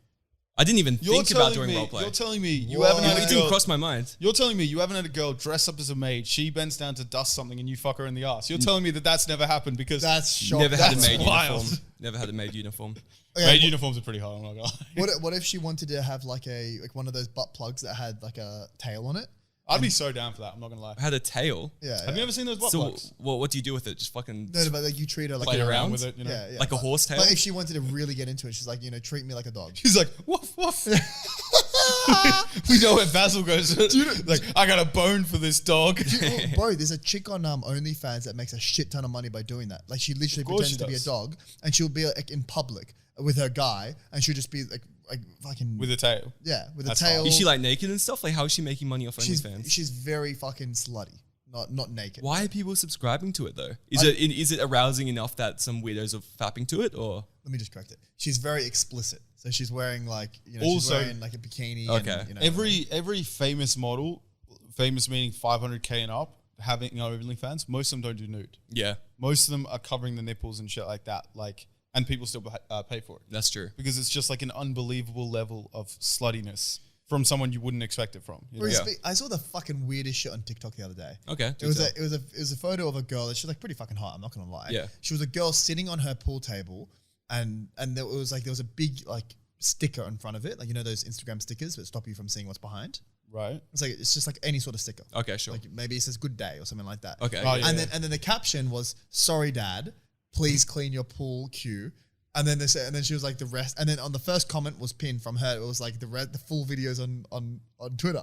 I didn't even think about doing role play. You're telling me you Whoa. haven't It had a didn't girl. cross my mind. You're telling me you haven't had a girl dress up as a maid. She bends down to dust something and you fuck her in the ass. You're telling me that that's never happened because That's shocking. Never had a That's maid wild. uniform. Never had a maid uniform. Okay, maid uniforms are pretty hard. I'm not gonna lie. what if she wanted to have like one of those butt plugs that had like a tail on it? I'd be so down for that. I'm not gonna lie. I had a tail. Yeah. Have you ever seen those butt So plugs? what do you do with it? Just fucking No, but like you treat her like Play a around with it, you know. Yeah. like a horse tail? But if she wanted to really get into it, she's like, treat me like a dog. She's like, woof woof. We know where Basil goes. Like, I got a bone for this dog. Bro, there's a chick on OnlyFans that makes a shit ton of money by doing that. Like she literally course pretends she to be a does. dog, and she'll be like in public with her guy, and she'll just be like fucking With a tail. with That's a tail. hard. Is she like naked and stuff? Like how is she making money off she's OnlyFans? very fucking slutty, not naked. Why are people subscribing to it though? Is it arousing enough that some weirdos are fapping to it or? Let me just correct it. She's very explicit. So she's wearing like she's Also- wearing like a bikini. Okay. And, Every famous model, famous meaning 500K and up, having OnlyFans, most of them don't do nude. Yeah, Most of them are covering the nipples and shit like that. And people still pay for it that's true. because it's just like an unbelievable level of sluttiness from someone you wouldn't expect it from. You know? Bro, Yeah. I saw the fucking weirdest shit on TikTok the other day. Okay. It was a photo of a girl that she's like pretty fucking hot. I'm not gonna lie. Yeah. She was a girl sitting on her pool table, and there was a big like sticker in front of it, like those Instagram stickers that stop you from seeing what's behind. Right. It's just like any sort of sticker. Okay, sure. Like maybe it says "Good Day" or something like that. Okay. Oh, yeah. And then the caption was "Sorry, Dad, please clean your pool queue." And then she was like the rest. And then on the first comment was pinned from her. It was like the full videos on Twitter.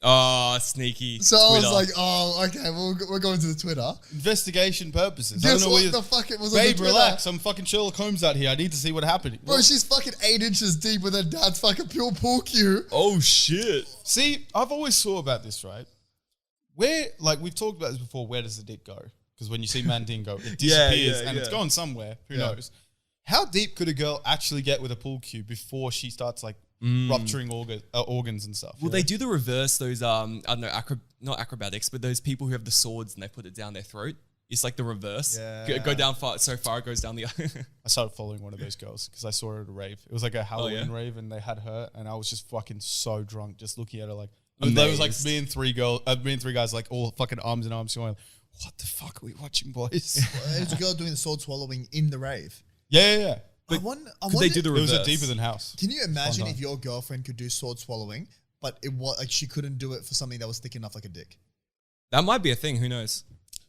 Oh, sneaky. So I Twitter. was like, oh, okay, we're going to the Twitter. Investigation purposes. I Guess don't know what the fuck it was on Babe, the Twitter? relax. I'm fucking Sherlock Holmes out here. I need to see what happened. Bro, she's fucking 8 inches deep with her dad's fucking pure pool cue. oh shit. See, I've always thought about this, right? Where, like, we've talked about this before, where does the dick go? Because when you see Mandingo, it disappears and it's gone somewhere. Who knows? How deep could a girl actually get with a pool cue before she starts, like, rupturing organs and stuff. Well, they do the reverse. Those I don't know, not acrobatics, but those people who have the swords and they put it down their throat. It's like the reverse. Yeah. Go down so far it goes down the. I started following one of those girls because I saw her at a rave. It was like a Halloween rave, and they had her, and I was just fucking so drunk just looking at her like. And there was like me and three guys like all fucking arms in arms going, what the fuck are we watching, boys? There's a girl doing the sword swallowing in the rave. Yeah. I wonder, they do the It reverse? was a deeper than house. Can you imagine if your girlfriend could do sword swallowing, but it was like she couldn't do it for something that was thick enough like a dick? That might be a thing. Who knows?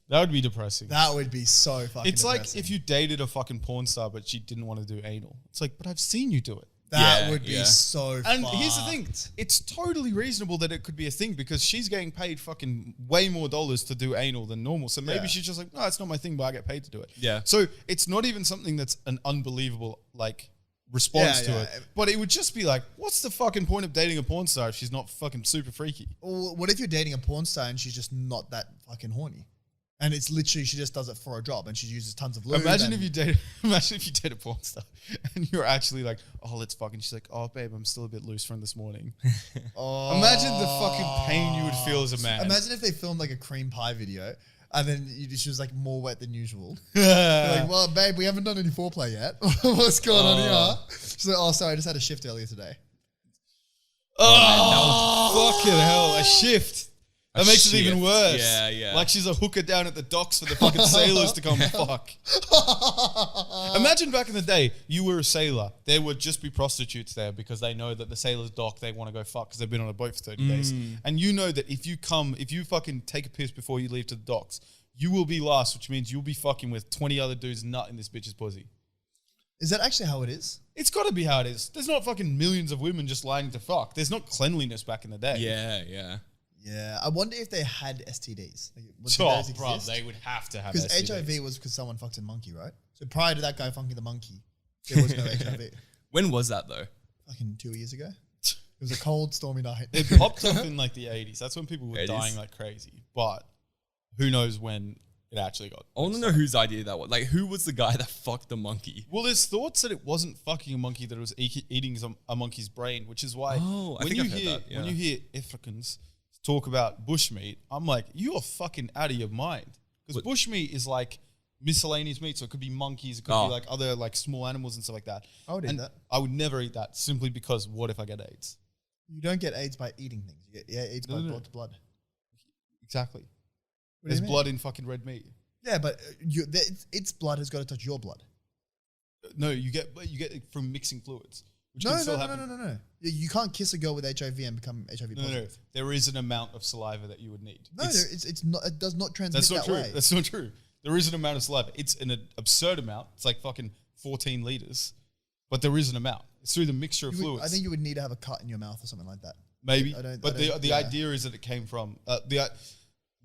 That would be depressing. That would be so fucking It's depressing. like if you dated a fucking porn star, but she didn't want to do anal. It's like, but I've seen you do it. That Yeah, would be yeah. so And here's the thing, fucked. it's totally reasonable that it could be a thing because she's getting paid fucking way more dollars to do anal than normal. So maybe Yeah. she's just like, no, it's not my thing, but I get paid to do it. Yeah. So it's not even something that's an unbelievable like response Yeah, to yeah. it. But it would just be like, what's the fucking point of dating a porn star if she's not fucking super freaky? Or what if you're dating a porn star and she's just not that fucking horny? And it's literally, she just does it for a job and she uses tons of lube. Imagine and- if you date a porn star and you're actually like, oh, let's fucking. She's like, oh, babe, I'm still a bit loose from this morning. Oh. Imagine the fucking pain you would feel as a man. Imagine if they filmed like a cream pie video and then she was like more wet than usual. You're like, well, babe, we haven't done any foreplay yet. What's going on here? She's like, oh, sorry, I just had a shift earlier today. Fucking hell, a shift. That makes it even shift. worse. Yeah. Like she's a hooker down at the docks for the fucking sailors to come fuck. Imagine back in the day, you were a sailor. There would just be prostitutes there because they know that the sailors dock, they want to go fuck because they've been on a boat for 30 days. And you know that if you fucking take a piss before you leave to the docks, you will be last, which means you'll be fucking with 20 other dudes nut in this bitch's pussy. Is that actually how it is? It's got to be how it is. There's not fucking millions of women just lining to fuck. There's not cleanliness back in the day. Yeah. Yeah. I wonder if they had STDs. Like, would Oh, those bro, exist? they would have to have Because STDs. HIV was because someone fucked a monkey, right? So prior to that guy fucking the monkey, there was no HIV. When was that though? Fucking 2 years ago. It was a cold, stormy night. It popped up in like the 80s. That's when people were 80s. dying like crazy. But who knows when it actually got. I want to know whose idea that was. Like, who was the guy that fucked the monkey? Well, there's thoughts that it wasn't fucking a monkey, that it was eating a monkey's brain, which is why I think I've heard that, yeah. when you hear Africans talk about bushmeat, I'm like, you are fucking out of your mind. Because bushmeat is like miscellaneous meat, so it could be monkeys, it could be like other like small animals and stuff like that. I would eat that. I would never eat that simply because what if I get AIDS? You don't get AIDS by eating things. You get AIDS by blood to blood. Exactly. What do There's you mean? blood in fucking red meat. Yeah, but its blood has got to touch your blood. No, you get it from mixing fluids. Which No. can still happen. You can't kiss a girl with HIV and become HIV No. positive. There is an amount of saliva that you would need. No, it's not. It does not transmit That's not that true. way. That's not true. There is an amount of saliva. It's an absurd amount. It's like fucking 14 liters, but there is an amount. It's through the mixture of fluids. I think you would need to have a cut in your mouth or something like that. Maybe, I don't- but I don't- the yeah. idea is that it came from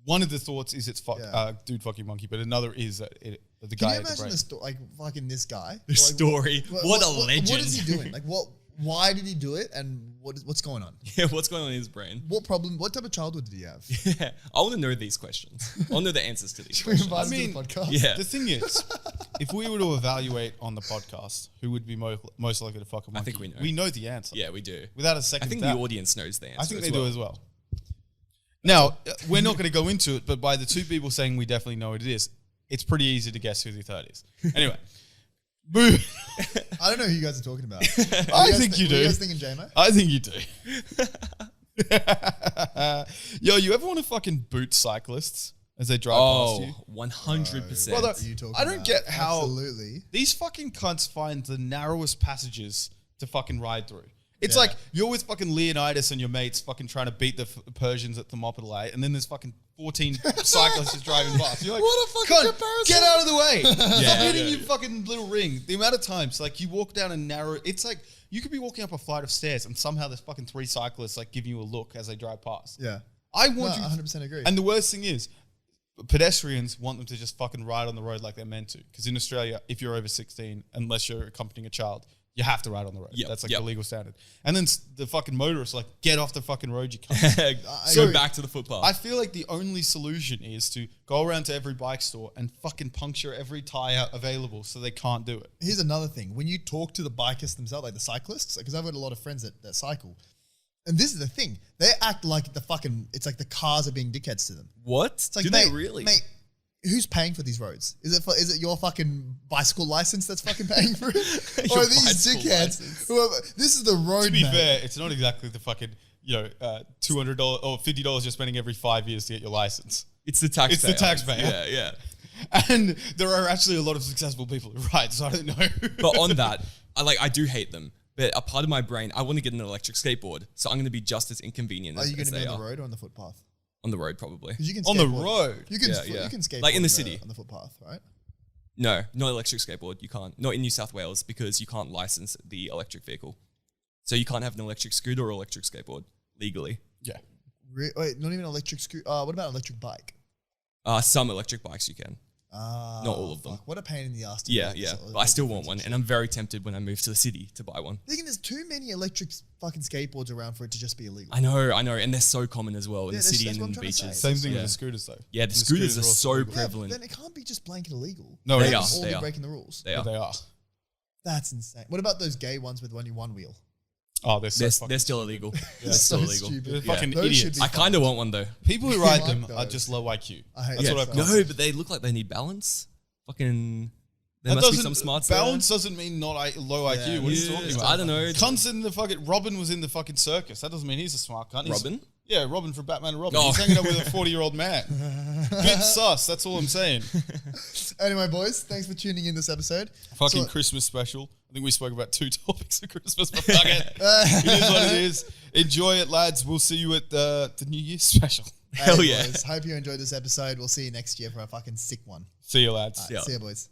one of the thoughts is it's Yeah. dude fucking monkey, but another is that the Can guy you at the imagine brain. the story? Like fucking this guy. The Like, story. What a legend. What is he doing? Like what? Why did he do it? And what's going on? Yeah, what's going on in his brain? What problem? What type of childhood did he have? Yeah, I want to know these questions. I want to know the answers to these Should we questions. invite I him mean, to the podcast? Yeah. The thing is, if we were to evaluate on the podcast who would be most likely to fuck a monkey, think we know. We know the answer. Yeah, we do. Without a I second think doubt. the audience knows the answer. I think they as well. do as well. Now, we're not going to go into it, but by the two people saying we definitely know what it is, it's pretty easy to guess who the third is. Anyway. Boo. I don't know who you guys are talking about. I think you What are do. you guys thinking, JMO? I think you do. Yo, you ever want to fucking boot cyclists as they drive past you? 100%. Brother, What are you talking I don't about? get how Absolutely. these fucking cunts find the narrowest passages to fucking ride through. It's Yeah. like you're with fucking Leonidas and your mates fucking trying to beat the Persians at Thermopylae, and then there's fucking 14 cyclists just driving past. You're like, What a fucking "Cunt, comparison." get out of the way. Stop Yeah, hitting yeah, your fucking little ring. The amount of times, like, you walk down a narrow, it's like you could be walking up a flight of stairs and somehow there's fucking 3 cyclists like giving you a look as they drive past. Yeah. I No, want you 100% agree. And the worst thing is, pedestrians want them to just fucking ride on the road like they're meant to. Because in Australia, if you're over 16, unless you're accompanying a child, You have to ride on the road. Yep, That's like yep. the legal standard. And then the fucking motorists are like, get off the fucking road, you cunt. Go back to the footpath. I feel like the only solution is to go around to every bike store and fucking puncture every tire available so they can't do it. Here's another thing. When you talk to the bikers themselves, like the cyclists, because I've got a lot of friends that cycle, and this is the thing. They act like it's like the cars are being dickheads to them. What? It's like, Do they really? Mate, who's paying for these roads? Is it your fucking bicycle license that's fucking paying for it? Or are these bicycle dickheads license. who are, this is the road, To be mate. fair, it's not exactly the fucking, $200 or $50 you're spending every 5 years to get your license. It's the taxpayer. It's the taxpayer. Yeah. And there are actually a lot of successful people who ride, so I don't know. But on that, I do hate them. But a part of my brain, I want to get an electric skateboard, so I'm going to be just as inconvenient Are as you going to they be on the are. road or on the footpath? On the road, probably. 'Cause you can On the skateboard- road? You can Yeah. you can skateboard Like in the on city. on the footpath, right? No, not electric skateboard. You can't. Not in New South Wales because you can't license the electric vehicle. So you can't have an electric scooter or electric skateboard legally. Yeah. Wait, not even electric scooter. What about an electric bike? Some electric bikes you can. Not all of them. What a pain in the ass. To Yeah, get yeah. this- But I still want one, and I'm very tempted when I move to the city to buy one. Thinking there's too many electric fucking skateboards around for it to just be illegal. I know, and they're so common as well in Yeah, the that's- city that's and what in I'm the trying to say. beaches. Same thing Yeah. with the scooters, though. Yeah, the scooters are also so illegal. prevalent. Then it can't be just blanket illegal. No, They it are. is. All They be are. breaking the rules. They Yeah, are. they are. That's insane. What about those gay ones with only one wheel? Oh, they're so They're, fucking they're still illegal. They're So still illegal. stupid. They're Yeah. fucking Those should idiots. be I kind of want one though. People who I ride like them are those. just low IQ. I hate That's that what so I've much. come No, but they look like they need balance. Fucking. There That must be doesn't- some smarts balance doesn't mean low IQ. What are you Yeah, talking about? I don't know. Cunts in the fucking Robin was in the fucking circus. That doesn't mean he's a smart cunt. He's- Robin? Yeah, Robin from Batman and Robin. Oh. He's hanging out with a 40-year-old man. Bit sus. That's all I'm saying. Anyway, boys, thanks for tuning in this episode. Fucking So- Christmas special. I think we spoke about 2 topics of Christmas, but fuck it. It is what it is. Enjoy it, lads. We'll see you at the New Year's special. Hell Hey, yeah. boys, hope you enjoyed this episode. We'll see you next year for a fucking sick one. See you, lads. All right, see you, boys.